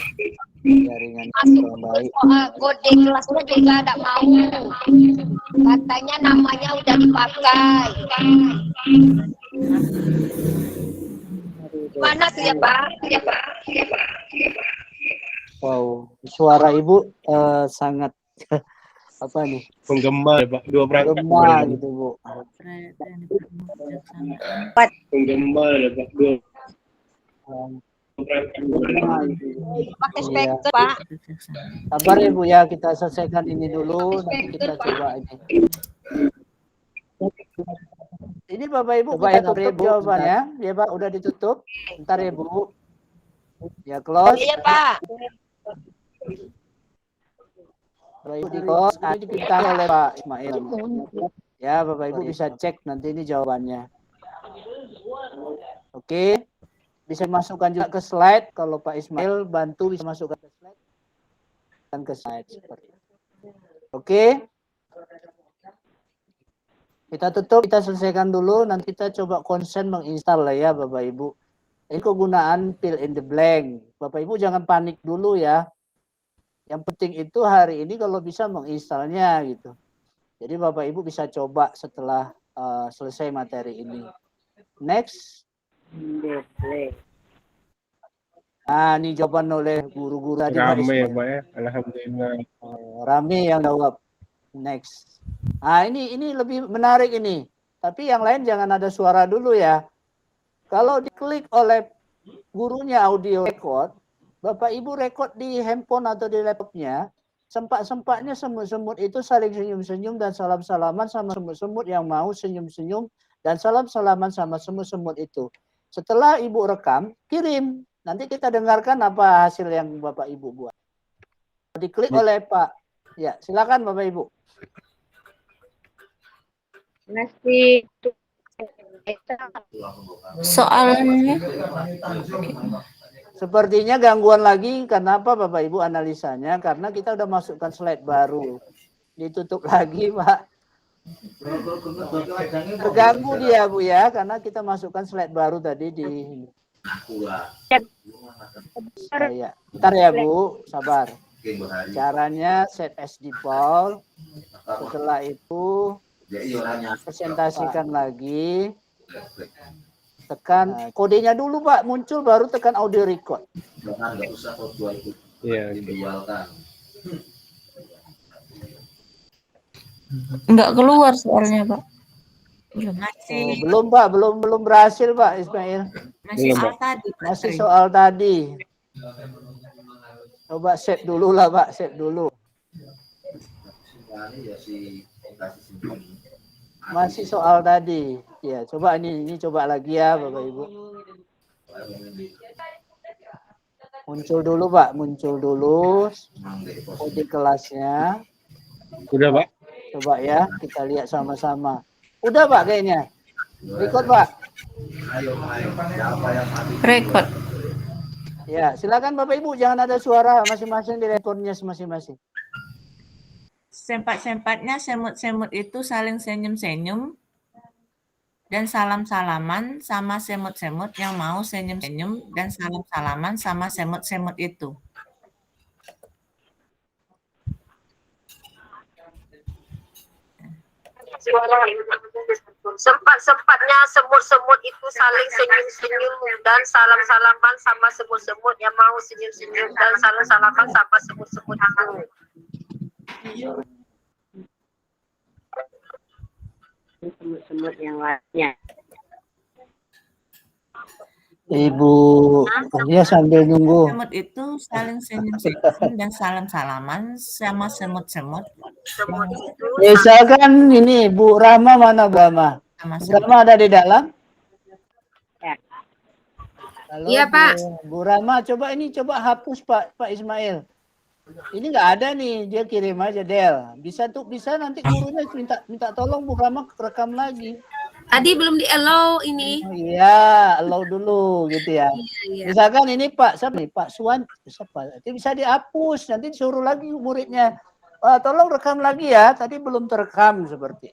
jaringan Masuk baik. soal kode kelasnya juga nggak mau. Katanya namanya udah dipakai. Mana tuh ya Pak? Wow, suara Ibu sangat apa nih? Penggema ya Pak, dua perangkat. Penggema gitu Bu. Penggema ya Pak, dua Pakai speaker Pak. Sabar ya Bu ya, kita selesaikan ini dulu, nanti kita coba ini. Ini Bapak Ibu kita tutup jawabannya, ya Pak, udah ditutup. Ntar ya Bu. Ya close. Iya Pak. Bapak Ibu di close, ini dipintahin oleh Pak Ismail. Ya Bapak Ibu bisa cek nanti ini jawabannya. Oke. Bisa masukkan juga ke slide, kalau Pak Ismail bantu bisa masukkan ke slide dan ke slide seperti itu. Oke. Kita tutup, kita selesaikan dulu, nanti kita coba konsen menginstal lah ya Bapak Ibu. Ini kegunaan fill in the blank. Bapak Ibu jangan panik dulu ya. Yang penting itu hari ini kalau bisa menginstalnya gitu. Jadi Bapak Ibu bisa coba setelah selesai materi ini. Next. Nah, ini jawaban oleh guru-guru tadi. Rame ya Pak ya, alhamdulillah. Rame yang jawab. Next. Nah, ini lebih menarik ini. Tapi yang lain jangan ada suara dulu ya. Kalau diklik oleh gurunya audio record, Bapak Ibu record di handphone atau di laptopnya, sempat-sempatnya semut-semut itu saling senyum-senyum dan salam-salaman sama semut-semut yang mau senyum-senyum dan salam-salaman sama semut-semut itu. Setelah Ibu rekam, kirim. Nanti kita dengarkan apa hasil yang Bapak Ibu buat. Diklik oleh Pak. Ya, silakan Bapak Ibu. Masih soalnya sepertinya gangguan lagi. Kenapa Bapak Ibu analisanya? Karena kita udah masukkan slide baru. Ditutup lagi Pak. Terganggu dia Bu ya, karena kita masukkan slide baru tadi di saya. Bentar ya Bu, sabar. Caranya set as default. Setelah itu presentasikan lagi. Tekan kodenya dulu Pak, muncul baru tekan audio record. Iya. Enggak keluar soalnya Pak. Belum Pak, belum berhasil Pak Ismail. Masih soal tadi. Masih soal tadi. Coba save dulu lah Pak, save dulu. Masih soal tadi. Ya, coba ini coba lagi ya, Bapak Ibu. Muncul dulu, Pak. Muncul dulu kode kelasnya. Udah, Pak? Coba ya, kita lihat sama-sama. Udah, Pak, kayaknya. Record, Pak. Record. Ya, silakan Bapak Ibu, jangan ada suara masing-masing di rekornya masing-masing. Sempat-sempatnya semut-semut itu saling senyum-senyum dan salam-salaman sama semut-semut yang mau senyum-senyum dan salam-salaman sama semut-semut itu. Sempat-sempatnya semut-semut itu saling senyum-senyum dan salam-salaman sama semut-semut yang mau senyum-senyum dan salam-salaman sama semut-semut itu. Semut-semut yang lainnya. Ibu, dia sambil nunggu. Semut itu saling senyum-senyum dan salam-salaman sama semut-semut. Misalkan ini Bu Rama mana Bu Rama? Bu Rama ada di dalam? Ya. Halo, Iya, Pak. Bu Rama, coba hapus Pak Ismail. Ini nggak ada nih, dia kirim aja Del. Bisa nanti gurunya minta tolong Bu Rama rekam lagi. Tadi belum di-allow ini. Oh, iya, allow dulu gitu ya. Iya. Misalkan ini Pak, siapa nih? Pak Suwan, siapa? Nanti bisa dihapus, nanti disuruh lagi muridnya. Tolong rekam lagi ya, tadi belum terekam seperti.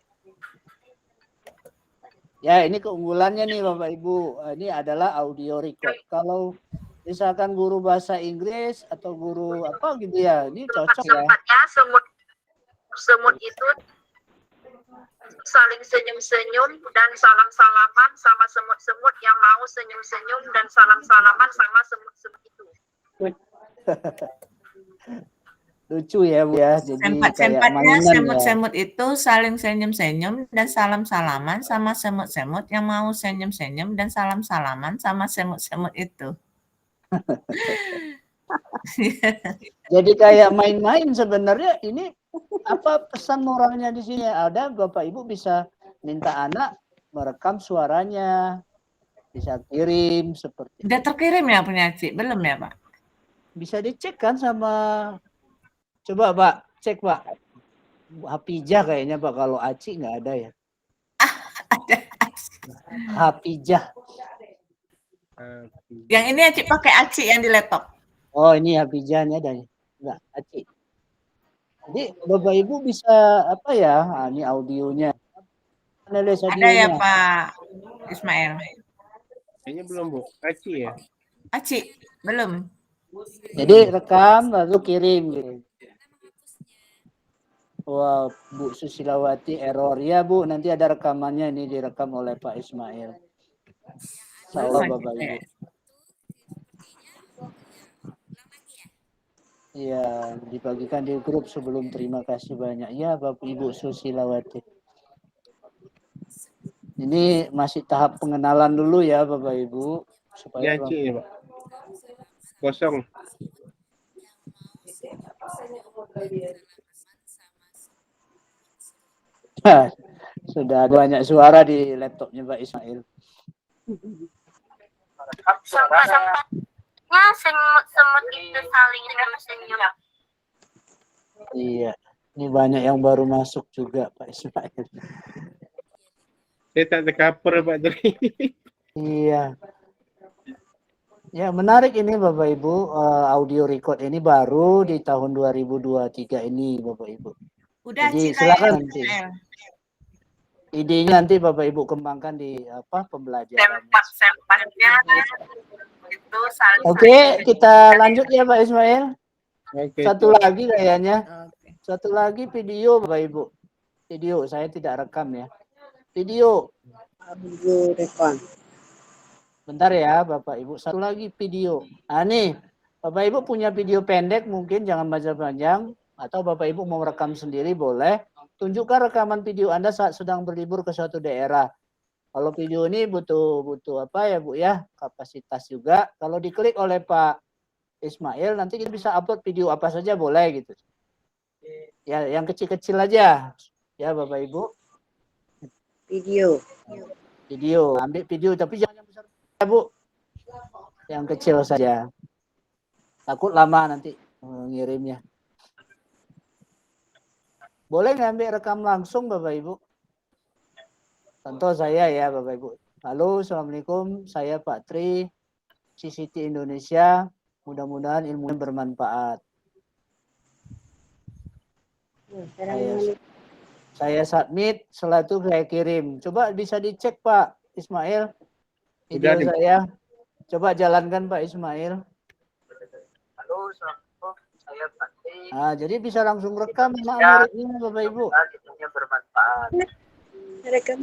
Ya, ini keunggulannya nih Bapak Ibu. Ini adalah audio record. Kalau misalkan guru bahasa Inggris atau guru apa gitu ya, ini cocok ya. Sempatnya semut itu saling senyum-senyum dan salam-salaman sama semut-semut yang mau senyum-senyum dan salam-salaman sama semut-semut itu. Lucu ya Bu ya. Jadi Sempat-sempatnya semut-semut itu saling senyum-senyum dan salam-salaman sama semut-semut yang mau senyum-senyum dan salam-salaman sama semut-semut itu. Jadi kayak main-main sebenarnya. Ini apa pesan moralnya di sini? Ada Bapak Ibu bisa minta anak merekam suaranya, bisa kirim seperti. Udah terkirim ya punya Cik? Belum ya Pak? Bisa dicek kan sama. Coba Pak, cek Pak. Hapijah kayaknya Pak, kalau Aci nggak ada ya. Ada. Hapijah. Yang ini Cik pakai Aci yang di laptop. Oh ini Hapijahnya ada. Enggak, Aci. Jadi Bapak Ibu bisa apa ya? Ini audionya. Ada ya Pak Ismail? Kayaknya belum Bu. Aci ya? Aci, belum. Jadi rekam lalu kirim gitu. Wah, Bu Susilawati error ya Bu, nanti ada rekamannya ini direkam oleh Pak Ismail. Salah Bapak Ibu. Iya, dibagikan di grup sebelum terima kasih banyak. Ya Bapak Ibu Susilawati. Ini masih tahap pengenalan dulu ya Bapak Ibu. Supaya Ya, Ci, Pak. Kosong. Sudah banyak suara di laptopnya Pak Ismail. Sempat-sempatnya semut-semut itu saling senyum-senyum. Iya, ini banyak yang baru masuk juga Pak Ismail. Saya tak tercover Pak tadi. Iya. Ya menarik ini Bapak Ibu, audio record ini baru di tahun 2023 ini Bapak Ibu. Udah Jadi Cik, silakan nanti. Idenya nanti Bapak Ibu kembangkan di apa pembelajaran. Sempat-sempatnya itu saling. Oke, kita lanjut ya Pak Ismail. Oke. Satu lagi kayaknya. Satu lagi video Bapak Ibu. Video, saya tidak rekam ya. Video. Bentar ya Bapak Ibu. Satu lagi video. Nah nih, Bapak Ibu punya video pendek mungkin jangan baca panjang. Atau Bapak Ibu mau rekam sendiri boleh. Tunjukkan rekaman video Anda saat sedang berlibur ke suatu daerah. Kalau video ini butuh apa ya Bu ya? Kapasitas juga. Kalau diklik oleh Pak Ismail nanti kita bisa upload video apa saja boleh gitu. Ya yang kecil-kecil aja. Ya Bapak Ibu. Video. Video, ambil video tapi jangan yang besar ya, Bu. Yang kecil saja. Takut lama nanti ngirimnya. Boleh ngambil rekam langsung Bapak Ibu? Contoh saya ya Bapak Ibu. Halo, Assalamualaikum. Saya Pak Tri, CCT Indonesia. Mudah-mudahan ilmunya bermanfaat. Saya submit, setelah itu saya kirim. Coba bisa dicek Pak Ismail video saya. Coba jalankan Pak Ismail. Halo, Assalamualaikum. Saya Pak Tri. Nah, jadi bisa langsung rekam muridnya Bapak Ibu. Ilmunya bermanfaat. Rekam.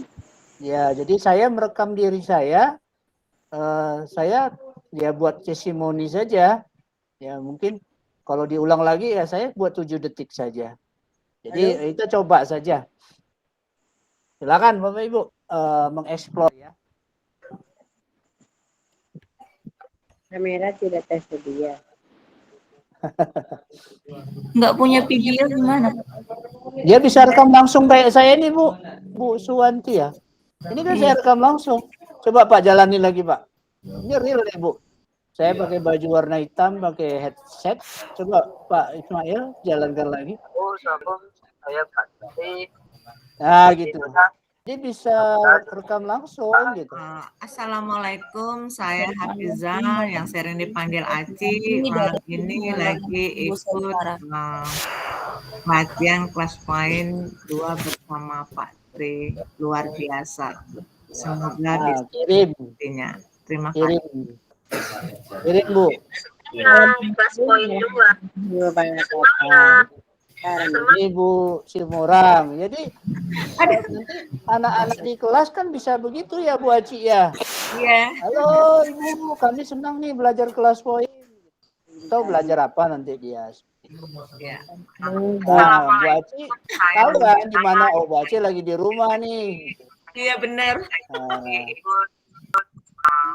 Ya, jadi saya merekam diri saya. Saya ya buat testimoni saja. Ya mungkin kalau diulang lagi ya saya buat 7 detik saja. Jadi itu coba saja. Silakan Bapak Ibu mengeksplor ya. Kamera tidak tersedia. Nggak punya video gimana? Dia bisa rekam langsung kayak saya ini Bu Suwanti ya. Ini kan saya rekam langsung. Coba Pak jalani lagi Pak. Ini real nih Bu. Saya pakai baju warna hitam, pakai headset. Coba Pak Ismail jalankan lagi. Oh, saya Pak. Nah, gitu. Jadi bisa rekam langsung gitu. Assalamualaikum, saya Hafizah yang sering dipanggil Aci. Malam ini lagi ikut latihan kelas poin 2 bersama Pak Tri. Luar biasa. Semoga bisa kirim. Terima kasih. Kirim Bu. Kelas poin 2. Semangat. Ini Bu Silmorang. Jadi nanti anak-anak di kelas kan bisa begitu ya Bu Aci ya. Iya. Halo Ibu, kami senang nih belajar kelas poin. Tahu belajar apa nanti dia? Ya. Nah, Bu Aci tahu kan di mana? Oh, Bu Aci lagi di rumah nih. Iya benar.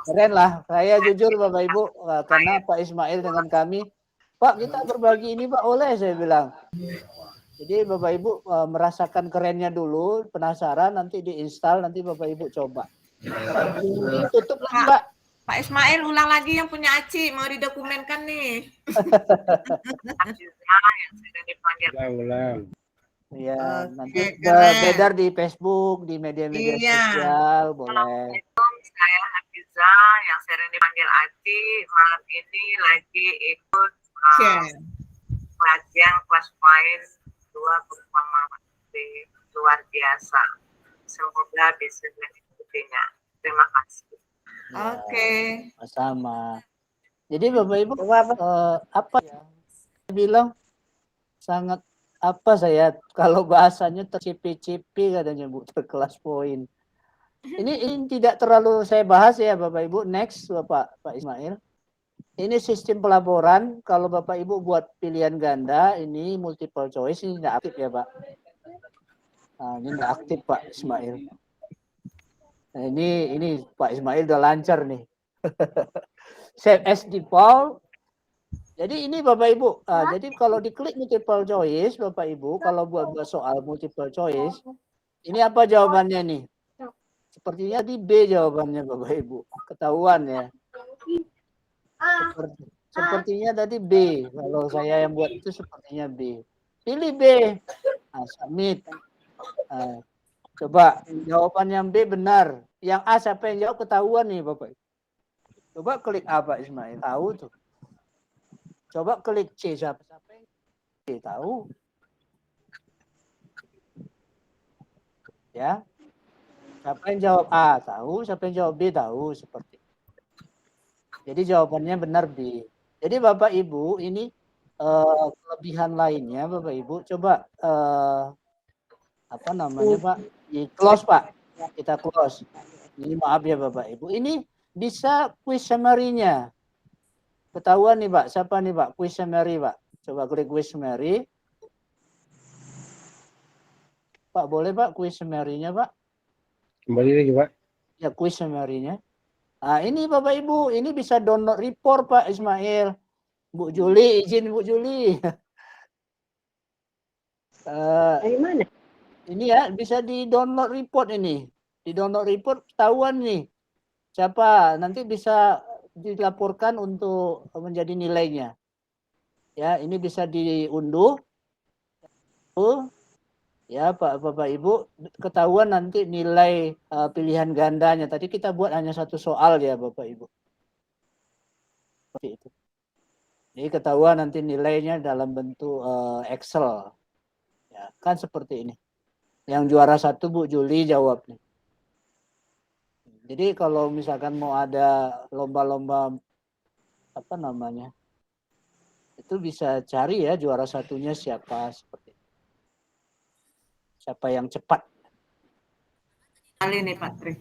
Keren lah. Saya jujur Bapak Ibu karena Pak Ismail dengan kami, Pak kita berbagi ini Pak oleh saya bilang. Jadi Bapak Ibu merasakan kerennya dulu, penasaran nanti diinstal nanti Bapak Ibu coba. Tutup lah Mbak. Pak Ismail ulang lagi yang punya Aci mau didokumenkan nih. Ulang. Ya, nanti beredar di Facebook, di media-media sosial, boleh. Assalamualaikum, saya Hafizah yang sering dipanggil Aci. Malam ini lagi ikut latihan kelas poin 2 bersama Tri. Luar biasa. Semoga bisa mengikutinya. Terima kasih. Ya, Oke. Sama. Jadi Bapak Ibu apa ya? Saya bilang sangat apa saya kalau bahasanya tercipi-cipi katanya Bu terkelas poin. Ini tidak terlalu saya bahas ya Bapak Ibu. Next Pak Ismail. Ini sistem pelaporan kalau Bapak Ibu buat pilihan ganda ini multiple choice ini tidak aktif ya Pak. Nah, ini tidak aktif Pak Ismail. Nah, ini Pak Ismail udah lancar nih. Save as default. Jadi ini Bapak Ibu, jadi kalau diklik multiple choice Bapak Ibu, kalau buat soal multiple choice, ini apa jawabannya nih? Sepertinya di B jawabannya Bapak Ibu, ketahuan ya. Sepertinya tadi B, kalau saya yang buat itu sepertinya B. Pilih B, nah, submit. Coba jawaban yang B benar, yang A siapa yang jawab ketahuan nih Bapak Ibu. Coba klik A Pak Ismail, tahu tuh. Coba klik C, siapa yang C tahu. Ya. Siapa yang jawab A tahu, siapa yang jawab B tahu seperti. Jadi jawabannya benar B. Jadi Bapak Ibu ini kelebihan lainnya Bapak Ibu coba apa namanya Pak? Di close Pak. Kita close. Ini maaf ya Bapak Ibu. Ini bisa quiz summary-nya. Ketahuan nih Pak, siapa nih Pak? Quiz summary Pak. Coba klik quiz summary. Pak boleh Pak quiz summary-nya Pak? Kembali lagi Pak. Ya quiz summary-nya. Nah ini Bapak Ibu, ini bisa download report Pak Ismail. Bu Juli, izin Bu Juli. Dari mana? Ini ya bisa di download report ini. Di download report ketahuan nih siapa, nanti bisa dilaporkan untuk menjadi nilainya. Ya, ini bisa diunduh. Ya, Bapak Ibu, ketahuan nanti nilai pilihan gandanya. Tadi kita buat hanya satu soal ya, Bapak Ibu. Seperti itu. Jadi ketahuan nanti nilainya dalam bentuk Excel. Ya, kan seperti ini. Yang juara 1 Bu Juli jawab nih. Jadi kalau misalkan mau ada lomba-lomba apa namanya, itu bisa cari ya juara satunya siapa, seperti itu. Siapa yang cepat. Kali nih Pak Tri.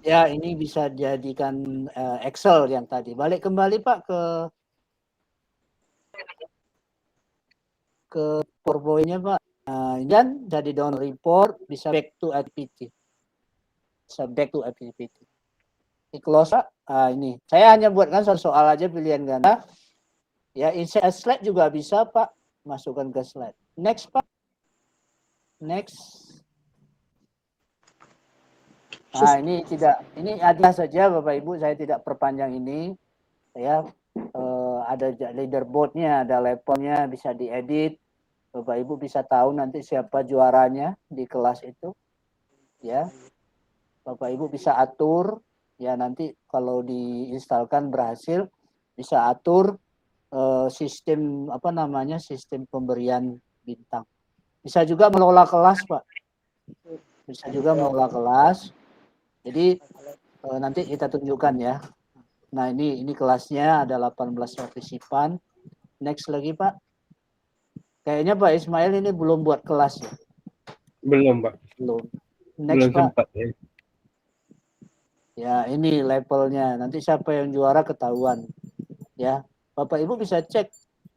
Ya, ini bisa dijadikan Excel yang tadi. Balik kembali Pak ke PowerPoint-nya Pak. Dan jadi download report, bisa back to activity. Bisa back to activity. Di close Pak. Ini. Saya hanya buatkan soal aja pilihan ganda. Ya, insert slide juga bisa Pak. Masukkan ke slide. Next Pak. Next. Ini ada saja Bapak Ibu, saya tidak perpanjang ini. Ya, ada leaderboardnya, ada levelnya, bisa diedit. Bapak Ibu bisa tahu nanti siapa juaranya di kelas itu. Ya, Bapak Ibu bisa atur. Ya, nanti kalau diinstalkan berhasil, bisa atur sistem apa namanya, sistem pemberian bintang. Bisa juga mengelola kelas Pak. Bisa juga mengelola kelas. Jadi nanti kita tunjukkan ya. Nah ini kelasnya ada 18 partisipan. Next lagi Pak. Kayaknya Pak Ismail ini belum buat kelas ya. Belum Pak. Belum. Next Belum Pak. sempat ya. Ya ini levelnya. Nanti siapa yang juara ketahuan. Ya. Bapak Ibu bisa cek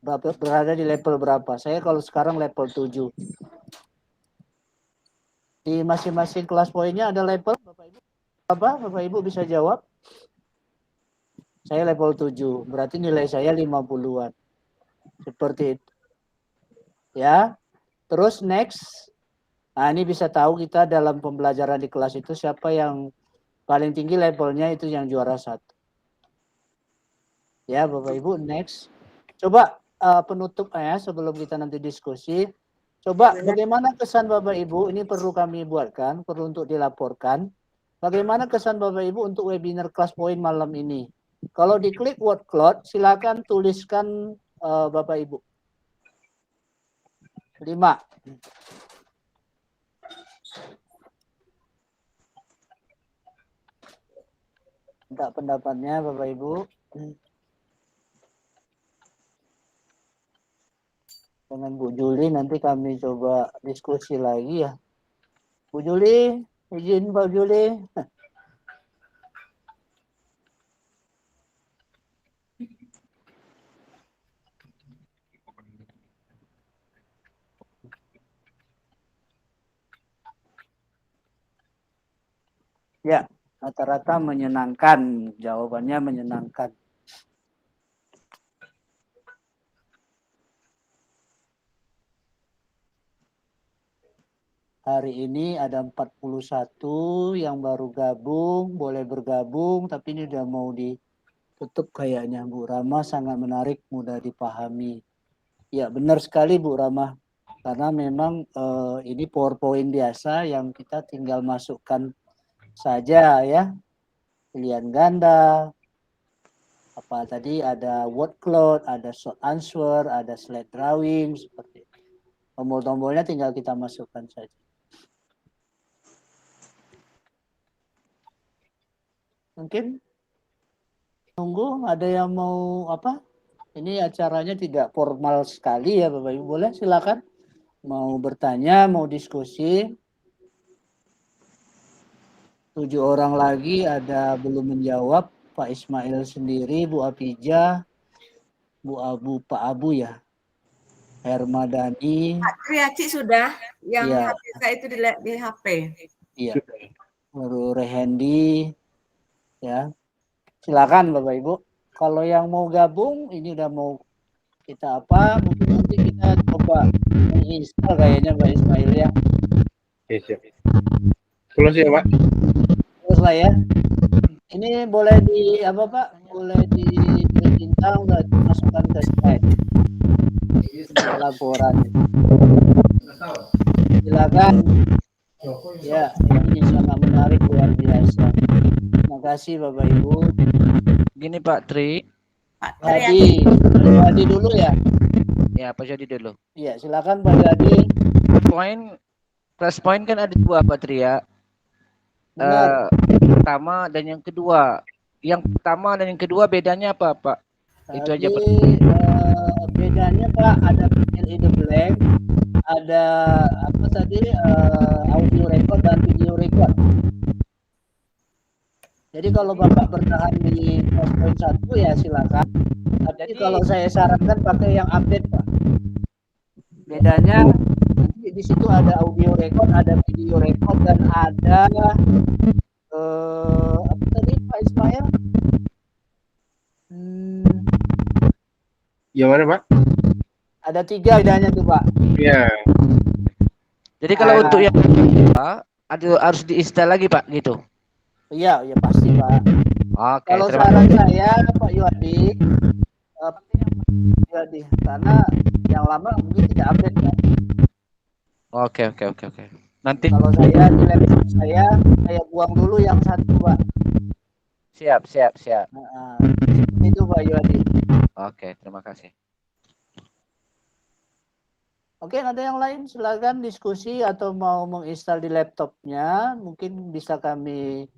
berada di level berapa. Saya kalau sekarang level 7. Di masing-masing kelas poinnya ada level Bapak Ibu. Apa? Bapak Ibu bisa jawab? Saya level 7. Berarti nilai saya 50-an. Seperti itu. Ya. Terus next. Nah, ini bisa tahu kita dalam pembelajaran di kelas itu siapa yang paling tinggi levelnya, itu yang juara 1. Ya, Bapak Ibu, next. Coba penutupnya sebelum kita nanti diskusi. Coba bagaimana kesan Bapak Ibu? Ini perlu kami buatkan, perlu untuk dilaporkan. Bagaimana kesan Bapak Ibu untuk webinar kelas poin malam ini? Kalau diklik word cloud, silakan tuliskan Bapak Ibu. 5. Minta pendapatnya Bapak Ibu. Dengan Bu Juli nanti kami coba diskusi lagi ya. Bu Juli, izin Pak Juli. Ya, rata-rata menyenangkan. Jawabannya menyenangkan. Hari ini ada 41 yang baru gabung, boleh bergabung, tapi ini udah mau ditutup kayaknya. Bu Rama sangat menarik, mudah dipahami. Ya benar sekali Bu Rama, karena memang ini PowerPoint biasa yang kita tinggal masukkan saja ya. Pilihan ganda, apa tadi ada word cloud, ada short answer, ada slide drawing, seperti itu. Tombol-tombolnya tinggal kita masukkan saja. Mungkin tunggu ada yang mau apa? Ini acaranya tidak formal sekali ya Bapak Ibu. Boleh silakan mau bertanya, mau diskusi. 7 orang lagi ada belum menjawab. Pak Ismail sendiri, Bu Apija, Pak Abu ya. Hermadani. Pak Triaci sudah, yang ya. HP saya itu di HP. Iya. Baru Rehendi. Ya, silakan Bapak Ibu. Kalau yang mau gabung, ini udah mau kita apa? Mungkin nanti kita coba menginstal kayaknya Pak Ismail ya. Oke, siap. Close ya Pak. Terus lah ya. Ini boleh di apa Pak? Boleh di bintang dan dimasukkan ke slide. Laporan. Silakan. Ya, ini sangat menarik, luar biasa. Terima kasih Bapak Ibu. Gini Pak Tri. Pak Jadi, Jadi dulu ya. Ya, Pak Jadi dulu. Iya, silakan Pak Jadi. Plus point kan ada 2 Pak Tri ya. Pertama dan yang kedua. Yang pertama dan yang kedua bedanya apa Pak? Itu aja Pak. Bedanya Pak ada fill in the blank, ada apa tadi audio record dan video record. Jadi kalau Bapak bertahan di plus point 1 ya silakan. Jadi kalau saya sarankan pakai yang update Pak. Bedanya nanti di situ ada audio record, ada video record dan ada apa tadi Pak Ismail? Yang mana Pak? Ada 3 bedanya tuh Pak. Iya. Jadi kalau untuk yang ada harus diinstal lagi Pak gitu. Iya, ya pasti Pak. Oke. Kalau saran saya Pak Yuadi, karena yang lama mungkin tidak update ya. Oke. Nanti kalau saya di laptop saya buang dulu yang 1 Pak. Siap. Nah, itu Pak Yuadi. Oke, terima kasih. Oke, ada yang lain silakan diskusi atau mau menginstal di laptopnya, mungkin bisa kami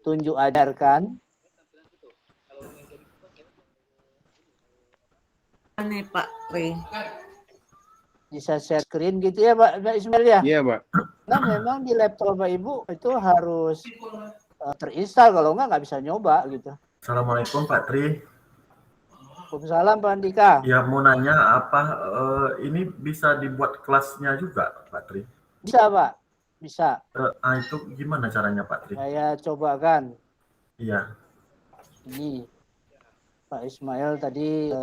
tunjuk ajarkan. Ini Pak Tri. Bisa share screen gitu ya Pak Ismail ya? Iya Pak. Nah memang di laptop Bapak Ibu itu harus terinstall, kalau nggak bisa nyoba gitu. Assalamualaikum Pak Tri. Waalaikumsalam Pak Andika. Ya mau nanya apa ini bisa dibuat kelasnya juga Pak Tri? Bisa Pak, bisa. Itu gimana caranya Pak Tri? Saya cobakan. Iya. Ini Pak Ismail tadi.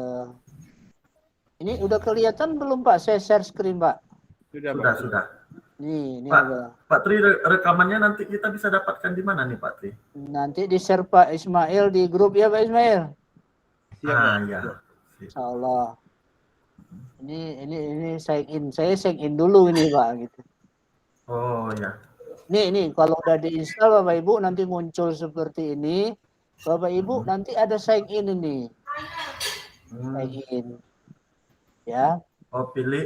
Ini udah kelihatan belum Pak? Saya share screen Pak. Sudah. Ini Pak, ada. Pak Tri rekamannya nanti kita bisa dapatkan di mana nih Pak Tri? Nanti di share Pak Ismail di grup ya Pak Ismail. Ya. Insya Allah. Ini sign in. Saya sign in dulu ini Pak gitu. Oh ya. Ini kalau udah diinstal Bapak Ibu nanti muncul seperti ini. Bapak Ibu nanti ada sign in ini. Sign in. Ya. Oh pilih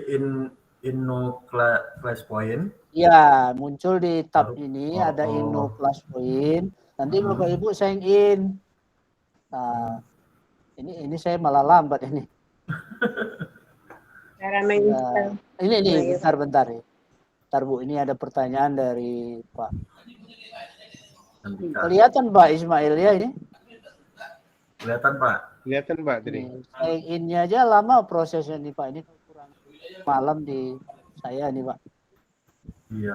Inno class point. Ya, muncul di tab ini ada Inno class point. Nanti Bapak Ibu sign in. Nah, ini saya malah lambat ini. Cara menginstal. Ini bentar. Bentar Bu, ini ada pertanyaan dari Pak. Kelihatan Pak Ismail ya ini? Kelihatan Pak. Kelihatan Pak Tri. Sign in-nya aja lama prosesnya nih Pak. Ini kurang malam di saya nih Pak. Iya.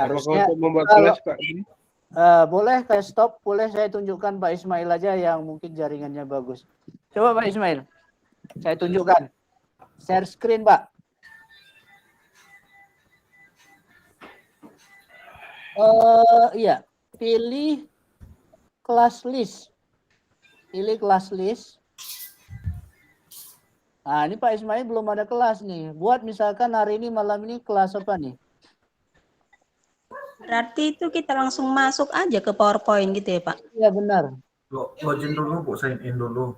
Harusnya untuk membuat kelas Pak. Boleh saya stop, boleh saya tunjukkan Pak Ismail aja yang mungkin jaringannya bagus. Coba Pak Ismail, saya tunjukkan. Share screen Pak. Iya, pilih kelas list. Pilih kelas list. Nah, ini Pak Ismail belum ada kelas nih. Buat misalkan hari ini malam ini kelas apa nih? Berarti itu kita langsung masuk aja ke PowerPoint gitu ya Pak? Iya benar. Login dulu Bu, sign in dulu.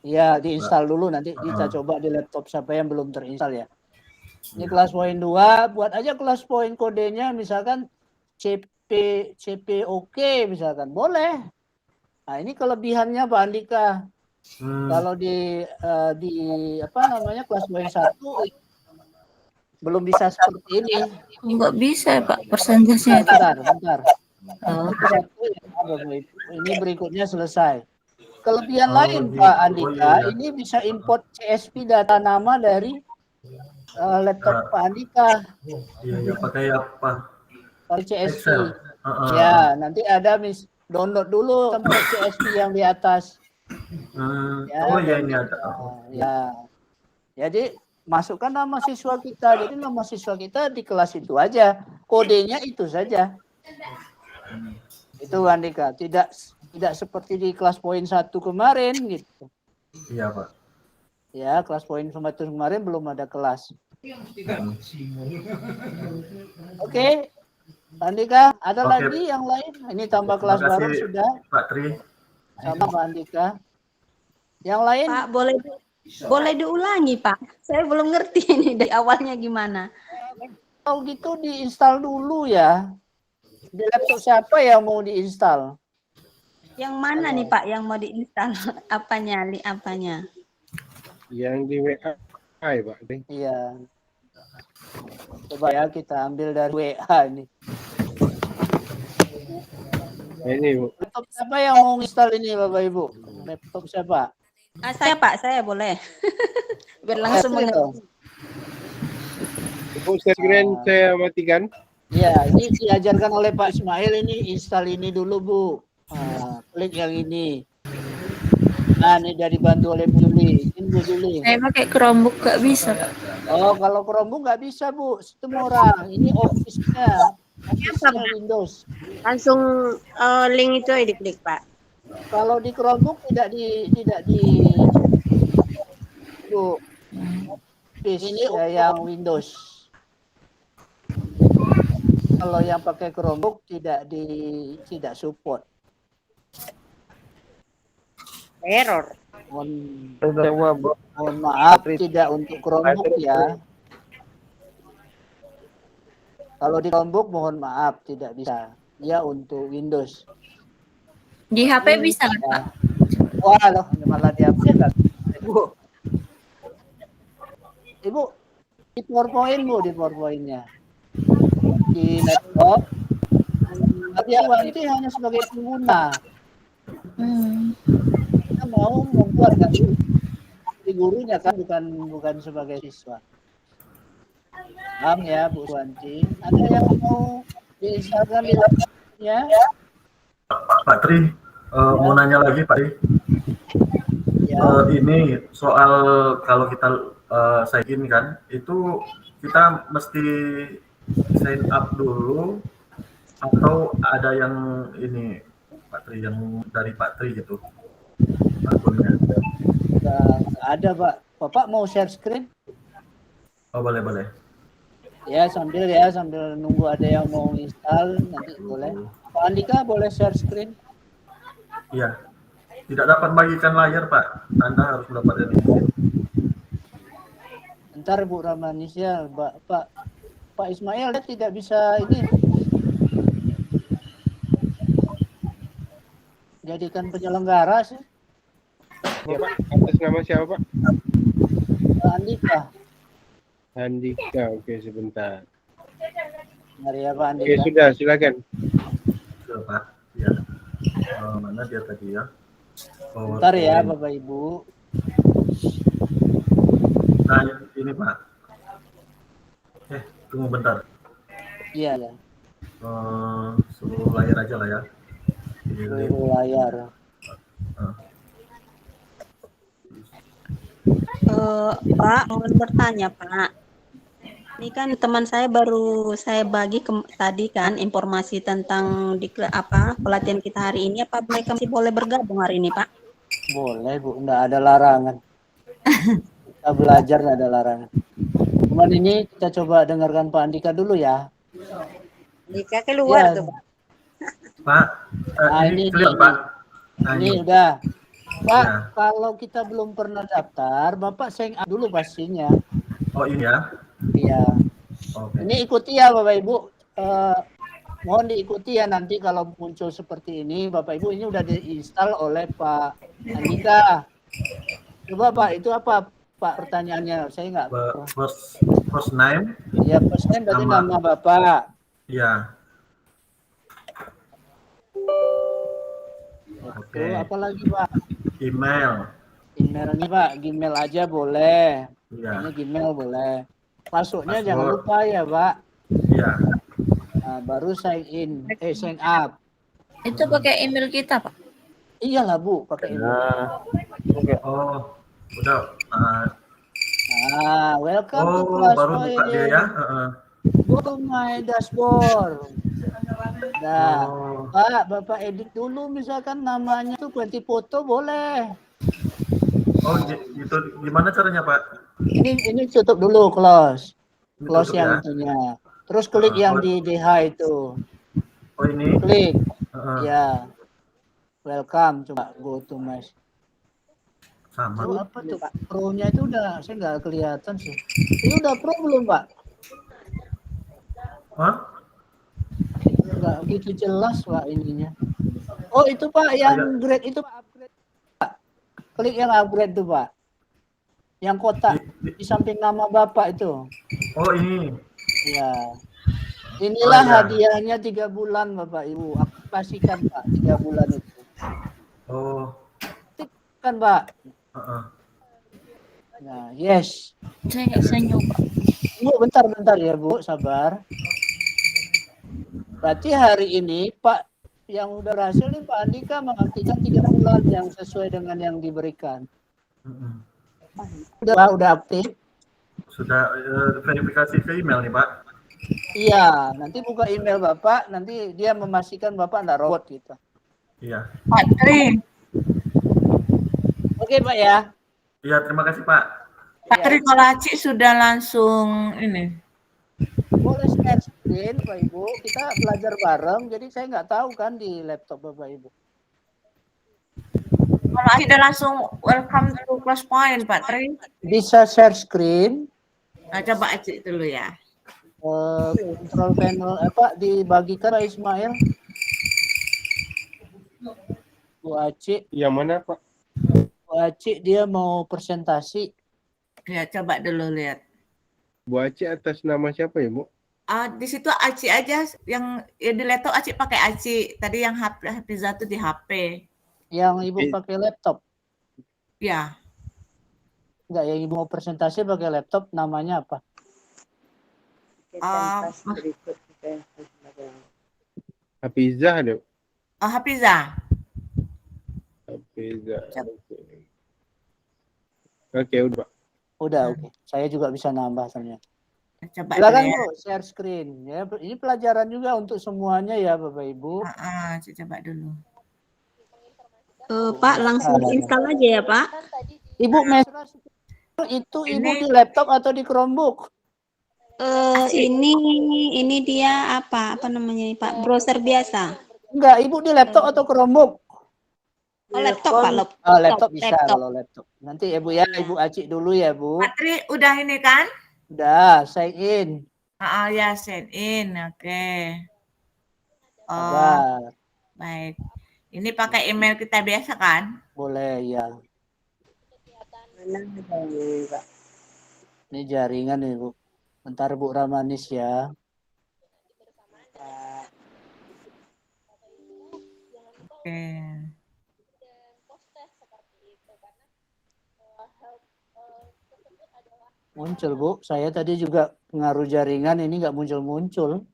Iya, diinstal dulu, nanti kita coba di laptop siapa yang belum terinstall ya. Ini kelas poin 2, buat aja kelas poin kodenya misalkan CPOK misalkan, boleh. Nah, ini kelebihannya Pak Andika. Kalau di apa namanya kelas poin 1 belum bisa seperti ini. Enggak bisa Pak, persentasenya. Bentar. Ini berikutnya selesai. Kelebihan lain Pak Andika, ini bisa import CSV data nama dari laptop Pak Andika. Iya, pakai apa? Pakai CSV. Ya, nanti ada download dulu tempat CSV yang di atas. Oh ya, ini ada. Ya. Jadi masukkan nama siswa kita. Jadi nama siswa kita di kelas itu aja. Kodenya itu saja. Itu Andika. Tidak seperti di kelas poin 1 kemarin gitu. Iya, Pak. Ya, kelas poin 1 kemarin belum ada kelas. Oke. Andika, ada Oke. lagi yang lain? Ini tambah kelas Terima baru kasih, sudah. Pak Tri. Sama Pak Andika. Yang lain? Pak, boleh diulangi, Pak. Saya belum ngerti ini dari awalnya gimana. Kalau gitu diinstal dulu ya. Di laptop siapa yang mau diinstal? Yang mana nih, Pak, yang mau diinstal? Apanya? Yang di WA, Pak. Iya. Coba ya kita ambil dari WA ini. Ini, Bu. Laptop siapa yang mau install ini, Bapak Ibu? Laptop siapa? Saya, Pak, saya boleh. Biar langsung mengerti. Ibu screen saya matikan. Ya, ini diajarkan oleh Pak Ismail ini install ini dulu, Bu. Klik yang ini. Nah, ini udah dibantu oleh Bu Juli. Ini Bu Juli. Saya pakai Chromebook gak bisa, Pak. Oh, kalau Chromebook nggak bisa, Bu. Sistem orang. Ini Office-nya. Office-nya Windows. Langsung link itu diklik, Pak. Kalau di Chromebook tidak di Bu. Ini yang Windows. Kalau yang pakai Chromebook tidak support. Error. Mohon maaf, tidak untuk Chromebook ya. Kalau di Chromebook mohon maaf tidak bisa. Dia untuk Windows. Di HP bisa kan, Pak? Wah, loh, malah di HP kan. Ibu, di PowerPoint, Bu, di PowerPoint-nya. Di laptop, dia nanti hanya sebagai pengguna. Kita mau membuat kan di gurunya kan, bukan sebagai siswa. Paham ya, Bu Wanti? Ada yang mau diinstalkan di laptopnya? Pak Tri, mau nanya lagi, Pak Tri. Ini soal kalau kita sign in kan, itu kita mesti sign up dulu atau ada yang ini Pak Tri, yang dari Pak Tri gitu akunnya? Nggak ada, Pak. Bapak mau share screen? Oh, boleh. Ya, sambil nunggu ada yang mau install, nanti boleh. Pak Andika boleh share screen? Iya. Tidak dapat bagikan layar, Pak. Anda harus mendapatkan ini. Ntar Bu Ramanisya, Pak Ismail tidak bisa ini. Jadikan penyelenggara sih. Bapak, atas nama siapa, Pak? Pak Andika. Andika, oke sebentar. Mari ya Pak Andika. Oke, sudah, silakan. Sudah, Pak. Ya. Mana dia tadi ya? Bentar ya Bapak Ibu. Nah, ini Pak. Tunggu bentar. Iya ya. Seluruh layar aja lah ya. Seluruh layar. Pak, mohon bertanya, Pak. Ini kan teman saya baru saya bagi tadi kan informasi tentang pelatihan kita hari ini. Apa mereka masih boleh bergabung hari ini, Pak? Boleh, Bu. Enggak ada larangan. Kita belajar enggak ada larangan. Cuman ini kita coba dengarkan Pak Andika dulu ya. Andika keluar ya. tuh, Pak. Pak, ini clear, Pak. Ini udah. Pak, kalau kita belum pernah daftar, Bapak sign up dulu pastinya. Oh, ini ya? Iya. Okay. Ini ikuti ya Bapak Ibu. Mohon diikuti ya nanti kalau muncul seperti ini, Bapak Ibu, ini udah diinstal oleh Pak Andika. Coba Pak, itu apa Pak pertanyaannya? Saya nggak. First name. Ya, first name berarti nama Bapak. Iya. Oke. Apa lagi Pak? Email. Emailnya Pak, Gmail aja boleh. Iya. Ini Gmail boleh. Passwordnya jangan lupa ya Pak. Iya. Nah, baru sign up. Itu pakai email kita, Pak? Iyalah Bu, pakai email. Oh, udah. Welcome to Oh, class baru buka dia ya. Go to my dashboard. Nah, Oh, Pak, Bapak edit dulu misalkan namanya tuh ganti foto boleh. oh gitu. Gimana caranya, Pak? Ini tutup dulu close. Ini Close tutup yang ya. itunya. Terus klik yang di DH itu. Oh ini. Klik. Ya. Welcome. Coba go to my. Sama. Oh, apa tuh Pak? Pro-nya itu udah saya nggak kelihatan sih. Ini udah pro belum Pak? Hah? Nggak gitu jelas Pak ininya. Oh itu Pak yang grade itu Pak, upgrade Pak. Klik yang upgrade tuh Pak. Yang kotak di samping nama Bapak itu. Oh ini. Ya. Inilah hadiahnya 3 bulan Bapak Ibu. Aku pastikan Pak 3 bulan itu. Oh. Kan Pak. Nah, yes. Saya nggak bisa nyoba. Bu, bentar ya Bu, sabar. Berarti hari ini Pak yang udah berhasil nih Pak Andika mengaktifkan 3 bulan yang sesuai dengan yang diberikan. Udah aktif? Sudah verifikasi ke email nih Pak. Iya, nanti buka email Bapak, nanti dia memastikan Bapak enggak robot gitu. Iya. Pak Tri. Oke Pak ya. Iya, terima kasih Pak. Pak Tri, kalau Acik sudah langsung ini. Boleh share screen Pak Ibu, kita belajar bareng, jadi saya nggak tahu kan di laptop Bapak Ibu. Kalau Acik udah langsung welcome to class point Pak Tri. Bisa share screen. Nah, coba Acik dulu ya. Control panel dibagikan Pak Ismail. Bu Acik. Yang mana Pak? Bu Acik dia mau presentasi. Ya, coba dulu lihat. Bu Acik atas nama siapa ya, Bu? Di situ Acik aja yang ya di laptop Acik pakai Acik. Tadi yang Hafiza tuh di HP. Yang Ibu pakai laptop? Ya. Enggak, yang Ibu mau presentasi pakai laptop namanya apa? Hafizah ada. Hafiza. Hafizah. Oke, udah. Udah, oke. Saya juga bisa nambah ternyata. Coba silakan ya. Bu, share screen ya. Ini pelajaran juga untuk semuanya ya Bapak Ibu. Coba dulu. Pak langsung install aja ya Pak. Ibu Mesra itu Ibu di laptop atau di Chromebook? Ini dia apa namanya nih Pak? Browser biasa. Enggak, Ibu di laptop atau Chromebook? Oh, laptop Pak. Laptop bisa kalau laptop. Nanti ya Bu ya, Ibu Acik dulu ya Bu. Patri udah ini kan? Udah, sign in. Ya, sign in. Oke. Sabar. Baik. Ini pakai email kita biasa kan? Boleh ya. Ini jaringan nih Bu. Bentar Bu Ramanis ya. Oke. Muncul Bu. Saya tadi juga pengaruh jaringan ini nggak muncul-muncul.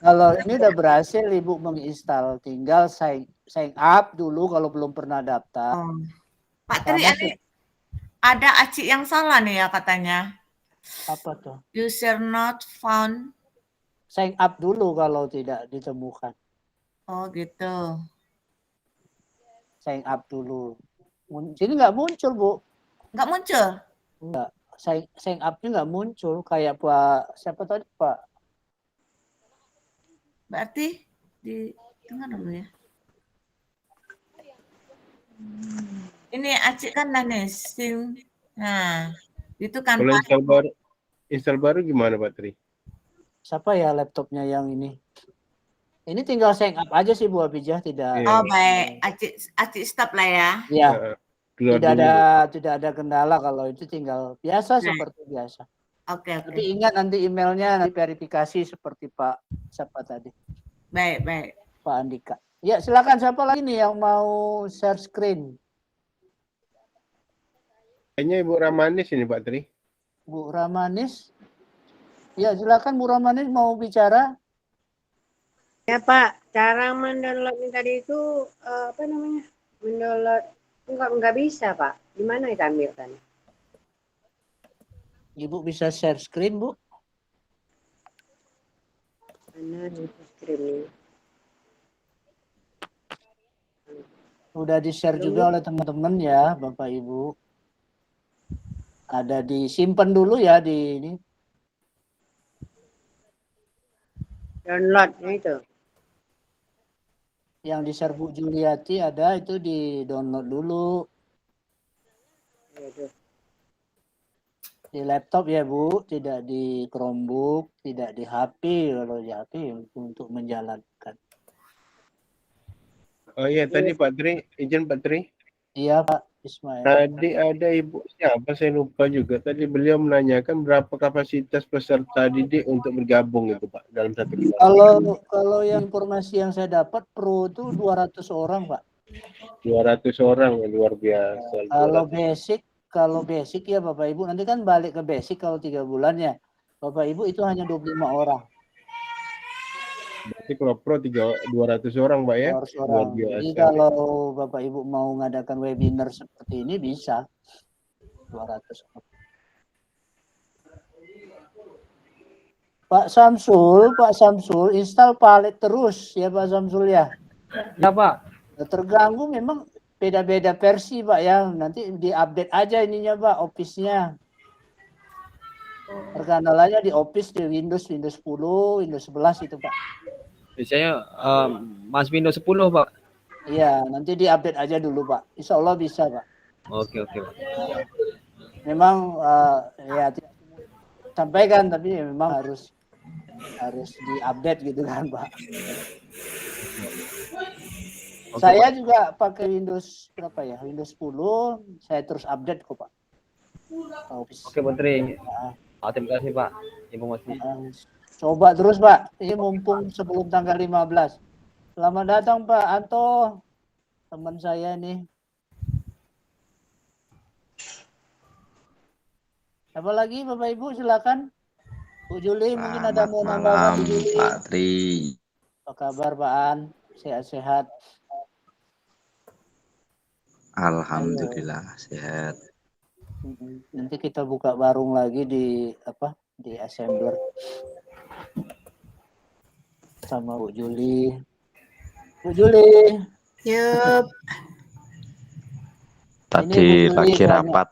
Kalau ini udah berhasil Ibu menginstal, tinggal sign up dulu kalau belum pernah daftar. Pak Tri, ada Acik yang salah nih ya katanya. Apa tuh? User not found. Sign up dulu kalau tidak ditemukan. Oh gitu. Sign up dulu. Sini nggak muncul Bu. Nggak muncul? Nggak. Sign up-nya nggak muncul. Kayak Pak, siapa tadi Pak? Berarti di tengah dulu ya. Ini Acik kan sim. Nah, itu kan Kalau install baru gimana Pak Tri? Siapa ya laptopnya yang ini? Ini tinggal sign up aja sih Bu Abijah, tidak. Oh baik, Acik stop lah ya. Iya. Tidak ada kendala kalau itu tinggal biasa seperti biasa. Oke. Tapi ingat nanti emailnya nanti verifikasi seperti Pak siapa tadi. Baik. Pak Andika. Ya silakan siapa lagi nih yang mau share screen? Kayaknya Ibu Ramanis ini Pak Tri. Bu Ramanis. Ya silakan Bu Ramanis mau bicara. Ya Pak, cara mendownload tadi itu apa namanya? Mendownload Enggak bisa, Pak. Gimana kita ambilkan? Ibu bisa share screen, Bu? Mana screen ini? Udah di-share juga oleh teman-teman ya, Bapak Ibu. Ada disimpan dulu ya di ini. Downloadnya itu. Yang di-share Bu Juliati ada itu di-download dulu. Aduh. Di laptop ya Bu, tidak di Chromebook, tidak di HP. Kalau di HP untuk menjalankan. Oh iya, tadi Pak Tri, izin Pak Tri. Iya Pak Ismail. Tadi ada ibu siapa saya lupa juga. Tadi beliau menanyakan berapa kapasitas peserta didik untuk bergabung itu Pak dalam satu kelas. Kalau yang informasi yang saya dapat pro itu 200 orang Pak. 200 orang, luar biasa. Kalau basic ya Bapak Ibu, nanti kan balik ke basic kalau 3 bulan ya. Bapak Ibu itu hanya 25 orang. Berarti kalau pro 200 orang Pak ya? 200 orang. Jadi kalau Bapak Ibu mau ngadakan webinar seperti ini bisa 200 orang. Pak Samsul install Palet terus ya Pak Samsul ya. Ya Pak. Terganggu memang beda-beda versi Pak ya. Nanti diupdate aja ininya Pak, Office-nya. Perkenalannya di Office di Windows 10, Windows 11 itu Pak. Biasanya Mas Windows 10 Pak. Iya, nanti diupdate aja dulu Pak. Insya Allah bisa Pak. Oke. Memang ya tidak sampaikan tapi ya memang harus diupdate gitu kan Pak. Saya juga pakai Windows berapa ya? Windows 10, saya terus update kok Pak. Oke Menteri. Terima kasih Pak. Ibu masih. Coba terus Pak. Ini mumpung sebelum tanggal 15. Selamat datang Pak Anto. Teman saya nih. Apa lagi Bapak Ibu silakan. Bu Juli mungkin ada mau nambah Bu Juli. Pak Tri. Apa kabar Pak An? Sehat-sehat. Alhamdulillah sehat. Nanti kita buka warung lagi di Assembler sama Bu Juli. Bu Juli. Yup. Tadi lagi rapat.